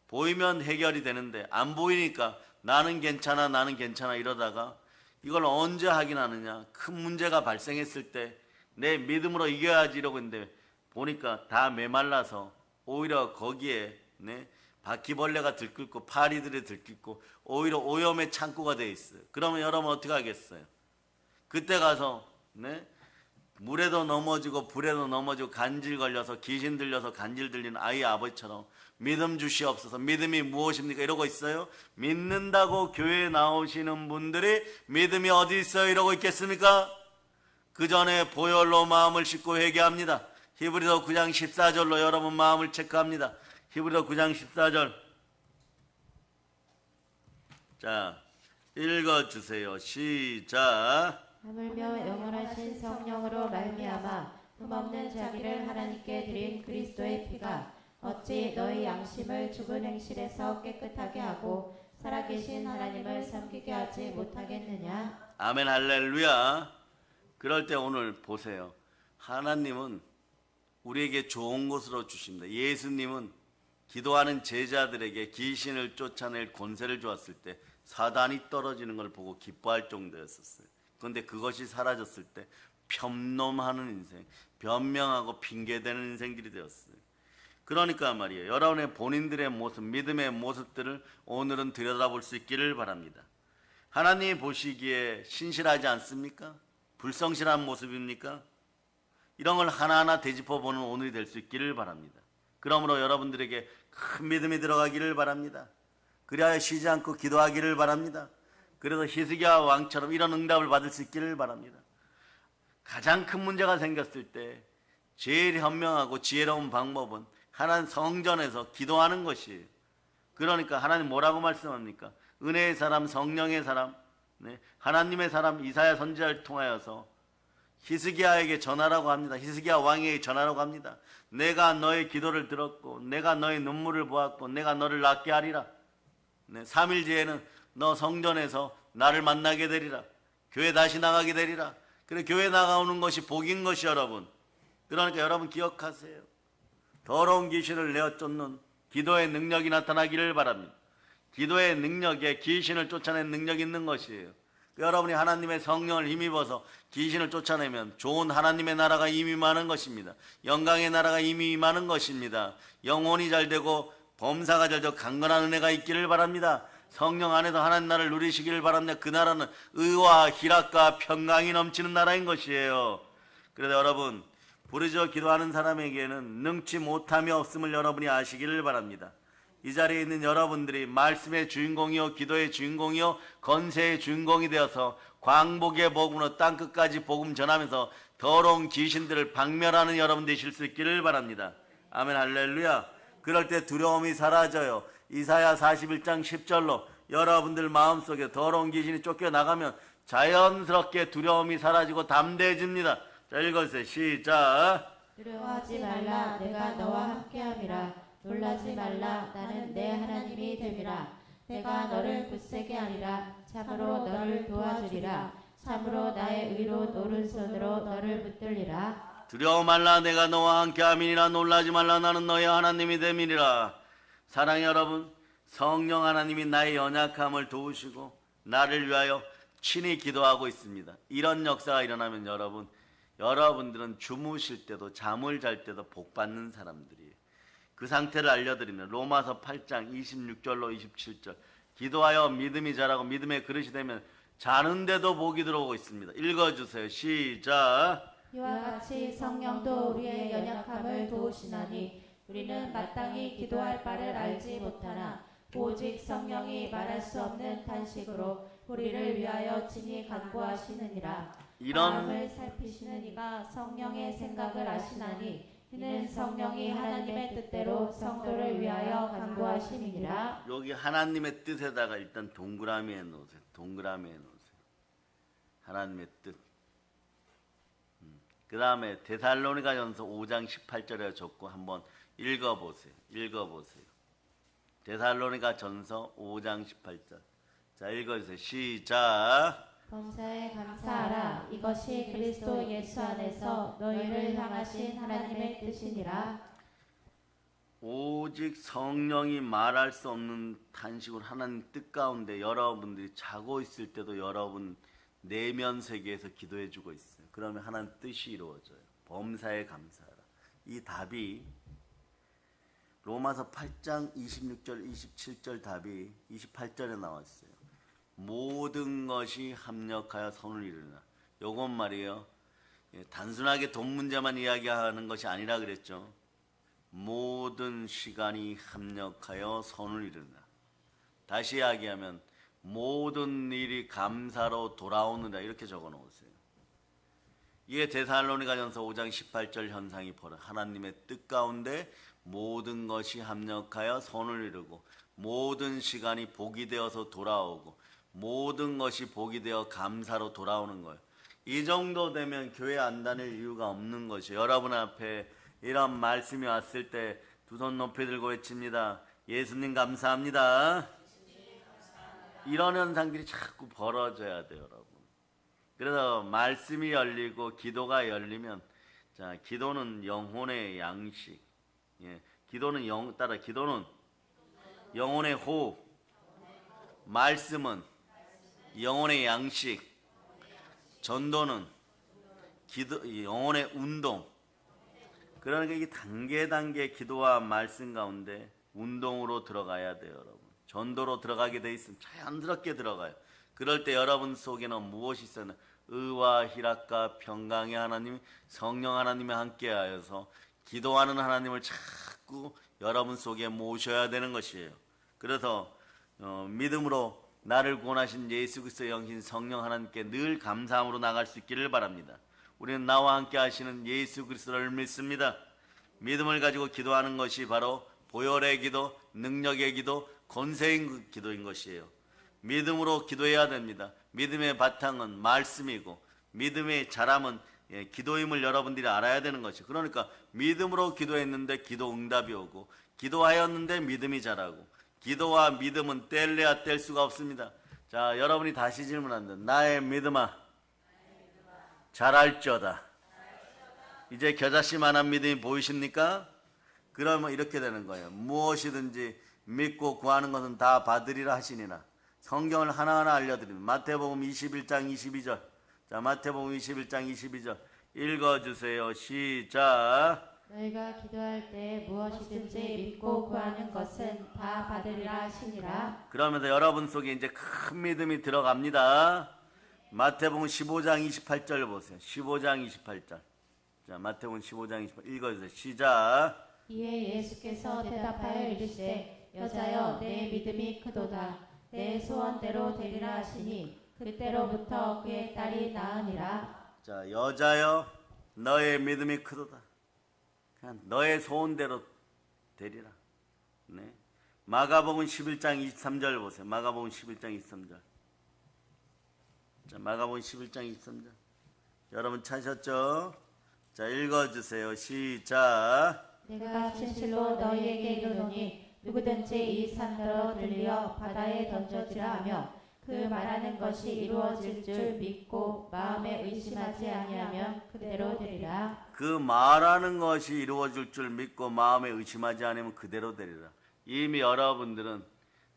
보이면 해결이 되는데 안 보이니까 나는 괜찮아 이러다가 이걸 언제 하긴 하느냐. 큰 문제가 발생했을 때 내 믿음으로 이겨야지 이러고 있는데 보니까 다 메말라서 오히려 거기에 바퀴벌레가 들끓고 파리들이 들끓고 오히려 오염의 창고가 돼 있어요. 그러면 여러분 어떻게 하겠어요? 그때 가서 물에도 넘어지고 불에도 넘어지고 간질 걸려서 귀신 들려서 간질 들리는 아이 아버지처럼 믿음 주시옵소서. 믿음이 무엇입니까? 이러고 있어요. 믿는다고 교회에 나오시는 분들이 믿음이 어디 있어요? 이러고 있겠습니까? 그 전에 보혈로 마음을 씻고 회개합니다. 히브리서 9장 14절로 여러분 마음을 체크합니다. 히브리서 9장 14절. 자, 읽어주세요. 시작. 하물며 영원하신 성령으로 말미암아 흠없는 자기를 하나님께 드린 그리스도의 피가 어찌 너희 양심을 죽은 행실에서 깨끗하게 하고 살아계신 하나님을 섬기게 하지 못하겠느냐? 아멘 할렐루야. 그럴 때 오늘 보세요. 하나님은 우리에게 좋은 것으로 주십니다. 예수님은 기도하는 제자들에게 귀신을 쫓아낼 권세를 주었을 때 사단이 떨어지는 걸 보고 기뻐할 정도였었어요. 그런데 그것이 사라졌을 때 편놈하는 인생, 변명하고 핑계대는 인생들이 되었어요. 그러니까 말이에요. 여러분의 본인들의 모습, 믿음의 모습들을 오늘은 들여다볼 수 있기를 바랍니다. 하나님이 보시기에 신실하지 않습니까? 불성실한 모습입니까? 이런 걸 하나하나 되짚어보는 오늘이 될 수 있기를 바랍니다. 그러므로 여러분들에게 큰 믿음이 들어가기를 바랍니다. 그리하여 쉬지 않고 기도하기를 바랍니다. 그래서 히스기야 왕처럼 이런 응답을 받을 수 있기를 바랍니다. 가장 큰 문제가 생겼을 때 제일 현명하고 지혜로운 방법은 하나님 성전에서 기도하는 것이에요. 그러니까 하나님 뭐라고 말씀합니까? 은혜의 사람, 성령의 사람, 하나님의 사람 이사야 선지자를 통하여서 히스기야에게 전하라고 합니다. 히스기야 왕에게 전하라고 합니다. 내가 너의 기도를 들었고 내가 너의 눈물을 보았고 내가 너를 낫게 하리라. 3일 뒤에는 너 성전에서 나를 만나게 되리라. 교회 다시 나가게 되리라. 그래 교회 나가오는 것이 복인 것이 여러분. 그러니까 여러분 기억하세요. 더러운 귀신을 내어 쫓는 기도의 능력이 나타나기를 바랍니다. 기도의 능력에 귀신을 쫓아낸 능력이 있는 것이에요. 여러분이 하나님의 성령을 힘입어서 귀신을 쫓아내면 좋은 하나님의 나라가 이미 임하는 것입니다. 영광의 나라가 이미 임하는 것입니다. 영혼이 잘되고 범사가 잘되고 강건한 은혜가 있기를 바랍니다. 성령 안에서 하나님 나라를 누리시기를 바랍니다. 그 나라는 의와 희락과 평강이 넘치는 나라인 것이에요. 그래서 여러분 부르짖어 기도하는 사람에게는 능치 못함이 없음을 여러분이 아시기를 바랍니다. 이 자리에 있는 여러분들이 말씀의 주인공이요 기도의 주인공이요 건세의 주인공이 되어서 광복의 복음으로 땅끝까지 복음 전하면서 더러운 귀신들을 박멸하는 여러분 되실 수 있기를 바랍니다. 아멘 할렐루야. 그럴 때 두려움이 사라져요. 이사야 41장 10절로 여러분들 마음속에 더러운 귀신이 쫓겨나가면 자연스럽게 두려움이 사라지고 담대해집니다. 자 읽어주세요. 시작. 두려워하지 말라. 내가 너와 함께함이라. 놀라지 말라. 나는 내 하나님이 됨이라. 내가 너를 굳세게 하리라. 참으로 너를 도와주리라. 참으로 나의 의로 오른손으로 너를 붙들리라. 두려워 말라. 내가 너와 함께함이니라. 놀라지 말라. 나는 너의 하나님이 됨이니라. 사랑의 여러분, 성령 하나님이 나의 연약함을 도우시고 나를 위하여 친히 기도하고 있습니다. 이런 역사가 일어나면 여러분들은 주무실 때도 잠을 잘 때도 복 받는 사람들이에요. 그 상태를 알려드리면 로마서 8장 26절로 27절 기도하여 믿음이 자라고 믿음의 그릇이 되면 자는데도 복이 들어오고 있습니다. 읽어주세요. 시작. 이와 같이 성령도 우리의 연약함을 도우시나니 우리는 마땅히 기도할 바를 알지 못하나 오직 성령이 말할 수 없는 탄식으로 우리를 위하여 친히 간구하시느니라. 마음을 살피시는 이가 성령의 생각을 아시나니 이는 성령이 하나님의 뜻대로 성도를 위하여 간구하심이니라. 여기 하나님의 뜻에다가 일단 동그라미에 놓으세요. 동그라미에 놓으세요. 하나님의 뜻. 그 다음에 데살로니가전서 5장 18절에 적고 한번 읽어보세요. 데살로니가전서 5장 18절. 자 읽어주세요. 시작. 범사에 감사하라. 이것이 그리스도 예수 안에서 너희를 향하신 하나님의 뜻이니라. 오직 성령이 말할 수 없는 탄식으로 하나님 뜻 가운데 여러분들이 자고 있을 때도 여러분 내면 세계에서 기도해 주고 있어요. 그러면 하나님 뜻이 이루어져요. 범사에 감사하라. 이 답이 로마서 8장 26절 27절 답이 28절에 나왔어요. 모든 것이 합력하여 선을 이루나. 요건 말이에요. 단순하게 돈 문제만 이야기하는 것이 아니라 그랬죠. 모든 시간이 합력하여 선을 이루나. 다시 이야기하면 모든 일이 감사로 돌아오느라 이렇게 적어 놓으세요. 이게 데살로니가전서 5장 18절 현상이 벌어. 하나님의 뜻 가운데 모든 것이 합력하여 선을 이루고 모든 시간이 복이 되어서 돌아오고 모든 것이 복이 되어 감사로 돌아오는 거예요. 이 정도 되면 교회 안 다닐 이유가 없는 것이에요. 여러분 앞에 이런 말씀이 왔을 때 두 손 높이 들고 외칩니다. 예수님 감사합니다. 이런 현상들이 자꾸 벌어져야 돼요, 여러분. 그래서 말씀이 열리고 기도가 열리면, 자, 기도는 영혼의 양식, 예, 기도는 기도는 영혼의 호흡, 말씀은 영혼의 양식, 전도는 영혼의 운동. 그러니까 이게 단계 기도와 말씀 가운데 운동으로 들어가야 돼요, 여러분. 전도로 들어가게 돼 있으면 자연스럽게 들어가요. 그럴 때 여러분 속에는 무엇이 있었나? 의와 희락과 평강의 하나님, 성령 하나님이 함께하여서 기도하는 하나님을 자꾸 여러분 속에 모셔야 되는 것이에요. 그래서 믿음으로 나를 구원하신 예수 그리스도의 영신 성령 하나님께 늘 감사함으로 나갈 수 있기를 바랍니다. 우리는 나와 함께 하시는 예수 그리스도를 믿습니다. 믿음을 가지고 기도하는 것이 바로 보혈의 기도, 능력의 기도, 권세의 기도인 것이에요. 믿음으로 기도해야 됩니다. 믿음의 바탕은 말씀이고 믿음의 자람은 기도임을 여러분들이 알아야 되는 것이에요. 그러니까 믿음으로 기도했는데 기도 응답이 오고, 기도하였는데 믿음이 자라고, 기도와 믿음은 뗄래야 뗄 수가 없습니다. 자, 여러분이 다시 질문합니다. 나의 믿음아 잘할지어다. 이제 겨자씨만한 믿음이 보이십니까? 그러면 이렇게 되는 거예요. 무엇이든지 믿고 구하는 것은 다 받으리라 하시니라. 성경을 하나하나 알려드립니다. 마태복음 21장 22절. 자, 마태복음 21장 22절 읽어주세요. 시작. 너희가 기도할 때 무엇이든지 믿고 구하는 것은 다 받으리라 하시니라. 그러면서 여러분 속에 이제 큰 믿음이 들어갑니다. 마태복음 15장 28절 보세요. 15장 28절. 자, 마태복음 15장 28절 읽어주세요. 시작. 이에 예수께서 대답하여 이르시되 여자여 내 믿음이 크도다. 내 소원대로 되리라 하시니 그때로부터 그의 딸이 나으니라. 자, 여자여 너의 믿음이 크도다. 그냥 너의 소원대로 되리라. 네. 마가복음 11장 23절 보세요. 마가복음 11장 23절. 자, 마가복음 11장 23절. 여러분 찾으셨죠? 자, 읽어주세요. 시작. 내가 진실로 너희에게 이르노니 누구든지 이 산더러 들리어 바다에 던져지라 하며 그 말하는 것이 이루어질 줄 믿고 마음에 의심하지 아니하면 그대로 되리라. 그 말하는 것이 이루어질 줄 믿고 마음에 의심하지 않으면 그대로 되리라. 이미 여러분들은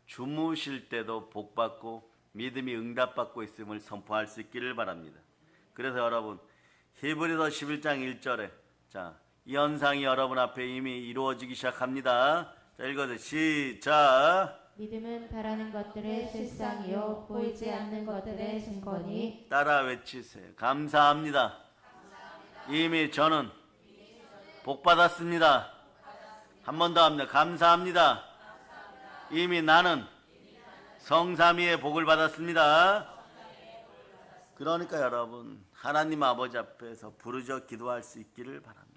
주무실 때도 복받고 믿음이 응답받고 있음을 선포할 수 있기를 바랍니다. 그래서 여러분 히브리서 11장 1절에 자, 이 현상이 여러분 앞에 이미 이루어지기 시작합니다. 자, 읽어주세요. 시작. 믿음은 바라는 것들의 실상이요 보이지 않는 것들의 증거니. 따라 외치세요. 감사합니다. 이미 저는 복받았습니다. 한 번 더 합니다. 감사합니다. 이미 나는 성삼위의 복을 받았습니다. 그러니까 여러분 하나님 아버지 앞에서 부르짖어 기도할 수 있기를 바랍니다.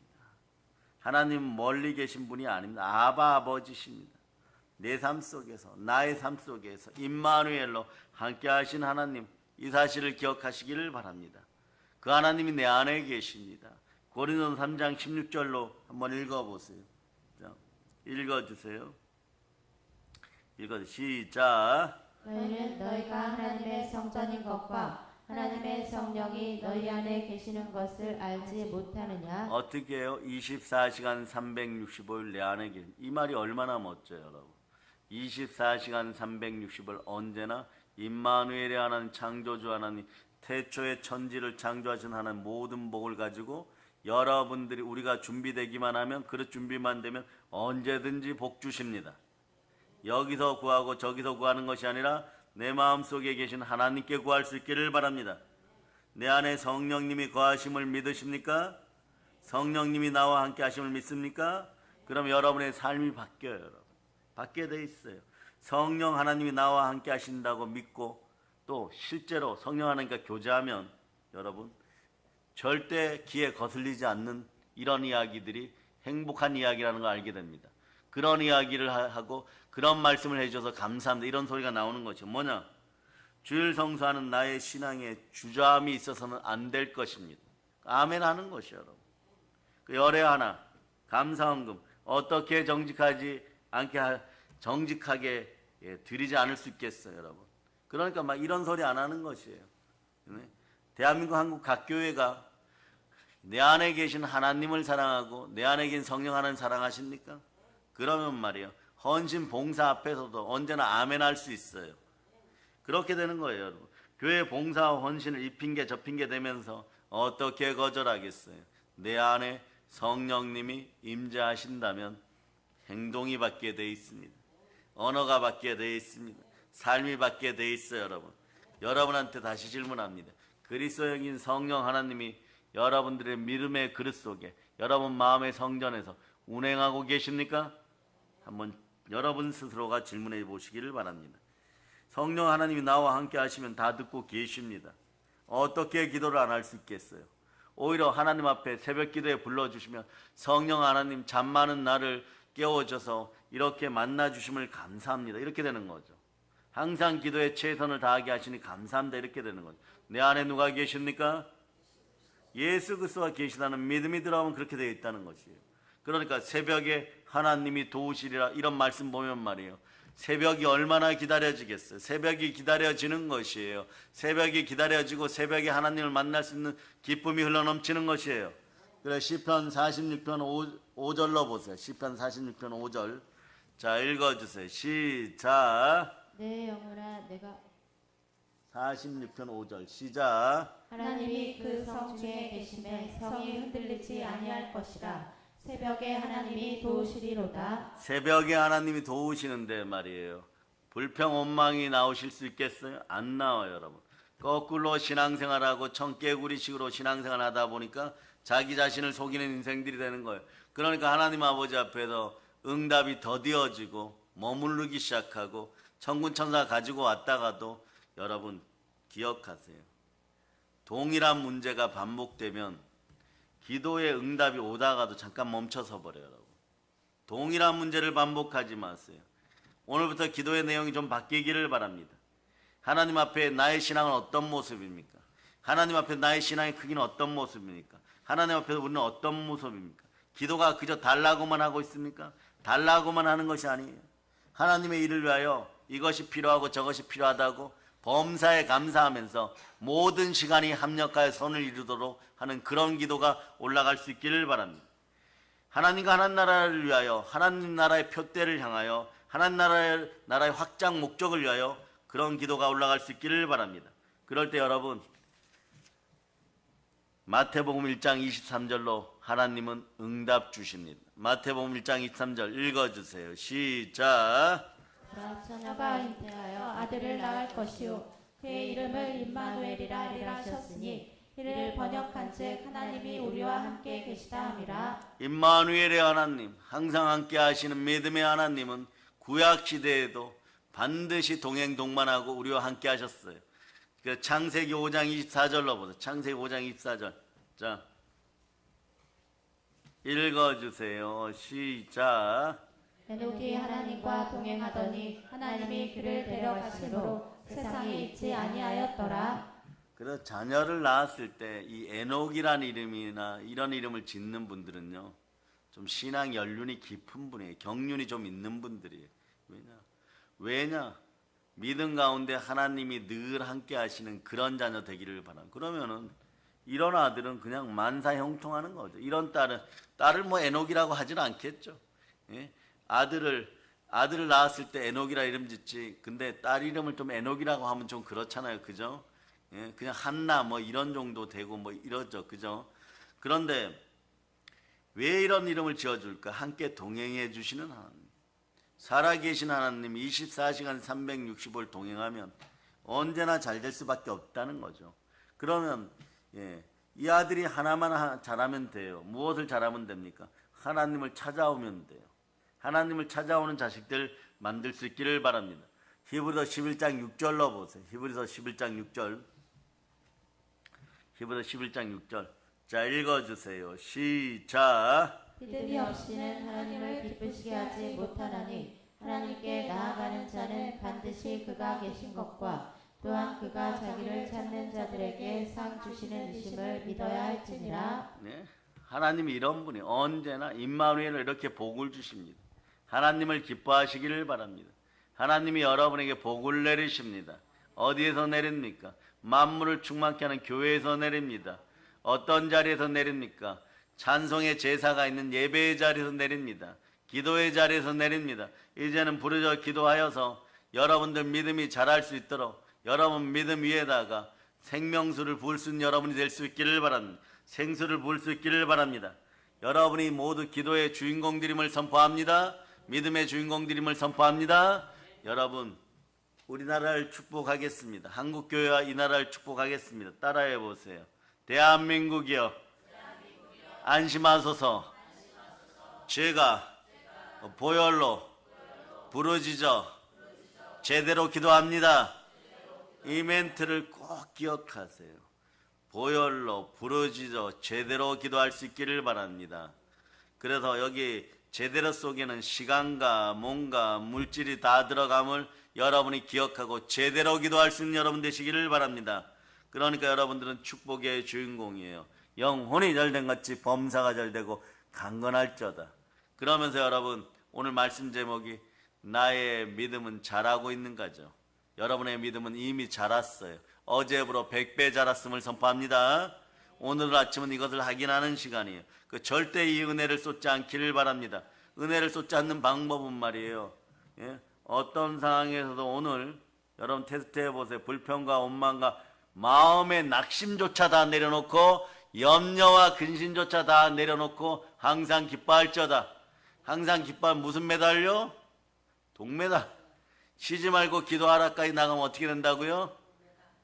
하나님 멀리 계신 분이 아닙니다. 아바 아버지십니다. 내 삶 속에서 나의 삶 속에서 임마누엘로 함께 하신 하나님, 이 사실을 기억하시기를 바랍니다. 그 하나님이 내 안에 계십니다. 고린도서 3장 16절로 한번 읽어보세요. 자, 읽어주세요. 읽어주세요. 시작. 너희는 너희가 하나님의 성전인 것과 하나님의 성령이 너희 안에 계시는 것을 알지 못하느냐. 어떻게 해요? 24시간 365일 내 안에 계신, 이 말이 얼마나 멋져요, 여러분. 24시간 360일 언제나 임마누엘의 하나님, 창조주 하나님, 태초의 천지를 창조하신 하나님 모든 복을 가지고 여러분들이 우리가 준비되기만 하면, 그릇 준비만 되면 언제든지 복 주십니다. 여기서 구하고 저기서 구하는 것이 아니라 내 마음속에 계신 하나님께 구할 수 있기를 바랍니다. 내 안에 성령님이 거하심을 믿으십니까? 성령님이 나와 함께 하심을 믿습니까? 그럼 여러분의 삶이 바뀌어요. 여러분. 바뀌게 돼 있어요. 성령 하나님이 나와 함께 하신다고 믿고 또 실제로 성령 하나님과 교제하면 여러분 절대 귀에 거슬리지 않는 이런 이야기들이 행복한 이야기라는 걸 알게 됩니다. 그런 이야기를 하고 그런 말씀을 해줘서 감사합니다. 이런 소리가 나오는 거죠. 뭐냐? 주일 성수하는 나의 신앙에 주저함이 있어서는 안 될 것입니다. 아멘 하는 것이요, 여러분. 그 열애 하나, 감사헌금, 어떻게 정직하게 드리지 않을 수 있겠어요, 여러분. 그러니까 막 이런 소리 안 하는 것이에요. 네? 대한민국 한국 각 교회가 내 안에 계신 하나님을 사랑하고 내 안에 계신 성령 하나님 사랑하십니까? 그러면 말이에요, 헌신 봉사 앞에서도 언제나 아멘 할 수 있어요. 그렇게 되는 거예요, 여러분. 교회 봉사와 헌신을 이 핑계 저 핑계 대면서 어떻게 거절하겠어요? 내 안에 성령님이 임재하신다면 행동이 바뀌게 돼 있습니다. 언어가 바뀌게 돼 있습니다. 삶이 바뀌게 돼 있어요, 여러분. 여러분한테 다시 질문합니다. 그리스도인 성령 하나님이 여러분들의 믿음의 그릇 속에 여러분 마음의 성전에서 운행하고 계십니까? 한번 여러분 스스로가 질문해 보시기를 바랍니다. 성령 하나님이 나와 함께 하시면 다 듣고 계십니다. 어떻게 기도를 안 할 수 있겠어요? 오히려 하나님 앞에 새벽 기도에 불러주시면 성령 하나님 잠 많은 나를 깨워줘서 이렇게 만나주심을 감사합니다. 이렇게 되는 거죠. 항상 기도에 최선을 다하게 하시니 감사합니다. 이렇게 되는 거죠. 내 안에 누가 계십니까? 예수 그리스도가 계시다는 믿음이 들어가면 그렇게 되어 있다는 것이에요. 그러니까 새벽에 하나님이 도우시리라 이런 말씀 보면 말이에요, 새벽이 얼마나 기다려지겠어요. 새벽이 기다려지는 것이에요. 새벽이 기다려지고 새벽에 하나님을 만날 수 있는 기쁨이 흘러넘치는 것이에요. 그래 시편 46편 5절로 보세요. 시편 46편 5절. 자, 읽어주세요. 시작. 내 영혼아 내가 46편 5절 시작. 하나님이 그 성 중에 계심에 성이 흔들리지 아니할 것이라. 새벽에 하나님이 도우시리로다. 새벽에 하나님이 도우시는데 말이에요, 불평 원망이 나오실 수 있겠어요? 안 나와요, 여러분. 거꾸로 신앙생활하고 청개구리식으로 신앙생활하다 보니까 자기 자신을 속이는 인생들이 되는 거예요. 그러니까 하나님 아버지 앞에서 응답이 더디어지고 머무르기 시작하고 천군 천사 가지고 왔다가도 여러분 기억하세요. 동일한 문제가 반복되면 기도의 응답이 오다가도 잠깐 멈춰서 버려요, 여러분. 동일한 문제를 반복하지 마세요. 오늘부터 기도의 내용이 좀 바뀌기를 바랍니다. 하나님 앞에 나의 신앙은 어떤 모습입니까? 하나님 앞에 나의 신앙의 크기는 어떤 모습입니까? 하나님 앞에서 우리는 어떤 모습입니까? 기도가 그저 달라고만 하고 있습니까? 달라고만 하는 것이 아니에요. 하나님의 일을 위하여 이것이 필요하고 저것이 필요하다고 범사에 감사하면서 모든 시간이 합력하여 선을 이루도록 하는 그런 기도가 올라갈 수 있기를 바랍니다. 하나님과 하나님 나라를 위하여, 하나님 나라의 표대를 향하여, 하나님 나라의 확장 목적을 위하여 그런 기도가 올라갈 수 있기를 바랍니다. 그럴 때 여러분, 마태복음 1장 23절로 하나님은 응답 주십니다. 마태복음 1장 23절 읽어주세요. 시작. 처녀가 잉태하여 아들을 낳을 것이요 그의 이름을 임마누엘이라 하셨으니 이를 번역한즉 하나님이 우리와 함께 계시다 함이라. 임마누엘의 하나님, 항상 함께 하시는 믿음의 하나님은 구약 시대에도 반드시 동행 동반하고 우리와 함께 하셨어요. 그 창세기 5장 24절로 보세요. 창세기 5장 24절. 자, 읽어주세요. 시작. 에녹이 하나님과 동행하더니 하나님이 그를 데려가심으로 세상에 있지 아니하였더라. 그래서 자녀를 낳았을 때 이 에녹이라는 이름이나 이런 이름을 짓는 분들은요, 좀 신앙 연륜이 깊은 분이에요. 경륜이 좀 있는 분들이에요. 왜냐? 믿음 가운데 하나님이 늘 함께 하시는 그런 자녀 되기를 바랍니다. 그러면은 이런 아들은 그냥 만사 형통하는 거죠. 이런 딸을 뭐 에녹이라고 하지는 않겠죠. 예? 아들을 낳았을 때 에녹이라 이름 짓지. 근데 딸 이름을 좀 에녹이라고 하면 좀 그렇잖아요, 그죠? 예? 그냥 한나 뭐 이런 정도 되고 뭐 이러죠, 그죠? 그런데 왜 이런 이름을 지어줄까? 함께 동행해 주시는 하나님, 살아계신 하나님, 24시간 365일 동행하면 언제나 잘 될 수밖에 없다는 거죠. 그러면 이 아들이 하나만 잘하면 돼요. 무엇을 잘하면 됩니까? 하나님을 찾아오면 돼요. 하나님을 찾아오는 자식들 만들 수 있기를 바랍니다. 히브리서 11장 6절로 보세요. 히브리서 11장 6절. 히브리서 11장 6절. 자, 읽어주세요. 시작. 믿음이 없이는 하나님을 기쁘시게 하지 못하나니 하나님께 나아가는 자는 반드시 그가 계신 것과 또한 그가 자기를 찾는 자들에게 상 주시는 이심을 믿어야 할지니라. 네. 하나님이 이런 분이 언제나 임마누엘을 이렇게 복을 주십니다. 하나님을 기뻐하시기를 바랍니다. 하나님이 여러분에게 복을 내리십니다. 어디에서 내립니까? 만물을 충만케 하는 교회에서 내립니다. 어떤 자리에서 내립니까? 찬송의 제사가 있는 예배의 자리에서 내립니다. 기도의 자리에서 내립니다. 이제는 부르짖어 기도하여서 여러분들 믿음이 자랄 수 있도록 여러분 믿음 위에다가 생명수를 부을 수 있는 여러분이 될 수 있기를 바랍니다. 생수를 부을 수 있기를 바랍니다. 여러분이 모두 기도의 주인공들임을 선포합니다. 믿음의 주인공들임을 선포합니다. 여러분, 우리나라를 축복하겠습니다. 한국교회와 이 나라를 축복하겠습니다. 따라해 보세요. 대한민국이여, 안심하소서. 제가 보혈로 부르짖어 제대로 기도합니다. 이 멘트를 꼭 기억하세요. 보혈로 부르짖어 제대로 기도할 수 있기를 바랍니다. 그래서 여기 제대로 속에는 시간과 몸과 물질이 다 들어감을 여러분이 기억하고 제대로 기도할 수 있는 여러분 되시기를 바랍니다. 그러니까 여러분들은 축복의 주인공이에요. 영혼이 잘된 같이 범사가 잘되고 강건할저다. 그러면서 여러분, 오늘 말씀 제목이 나의 믿음은 자라고 있는가죠. 여러분의 믿음은 이미 자랐어요. 어제보다 100배 자랐음을 선포합니다. 오늘 아침은 이것을 확인하는 시간이에요. 그 절대 이 은혜를 쏟지 않기를 바랍니다. 은혜를 쏟지 않는 방법은 말이에요. 예? 어떤 상황에서도 오늘 여러분 테스트해 보세요. 불평과 원망과 마음의 낙심조차 다 내려놓고 염려와 근심조차 다 내려놓고 항상 기뻐할저다. 항상 기뻐하면 무슨 메달요? 동메달. 쉬지 말고 기도하라까지 나가면 어떻게 된다고요?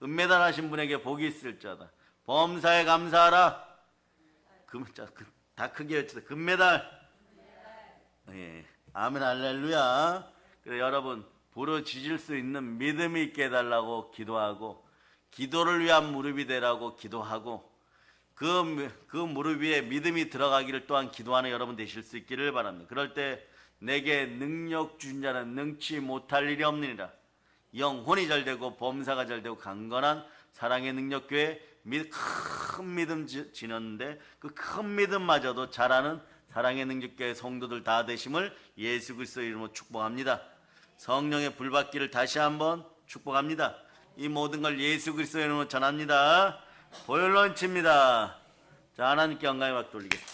은메달 하신 분에게 복이 있을자다. 범사에 감사하라. 다 크게 외치다. 금메달. 예. 아멘 할렐루야. 그래 여러분, 부르짖을 수 있는 믿음이 있게 해달라고 기도하고, 기도를 위한 무릎이 되라고 기도하고, 그 무릎 위에 믿음이 들어가기를 또한 기도하는 여러분 되실 수 있기를 바랍니다. 그럴 때 내게 능력 주신 자는 능치 못할 일이 없느니라. 영혼이 잘되고 범사가 잘되고 강건한 사랑의 능력교회, 큰 믿음 지녔는데 그 큰 믿음마저도 자라는 사랑의 능력교회 성도들 다 되심을 예수 그리스도 이름으로 축복합니다. 성령의 불받기를 다시 한번 축복합니다. 이 모든 걸 예수 그리스도 이름으로 전합니다. 보혈로 칩니다. 자, 하나님께 영광의 박수 돌리겠습니다.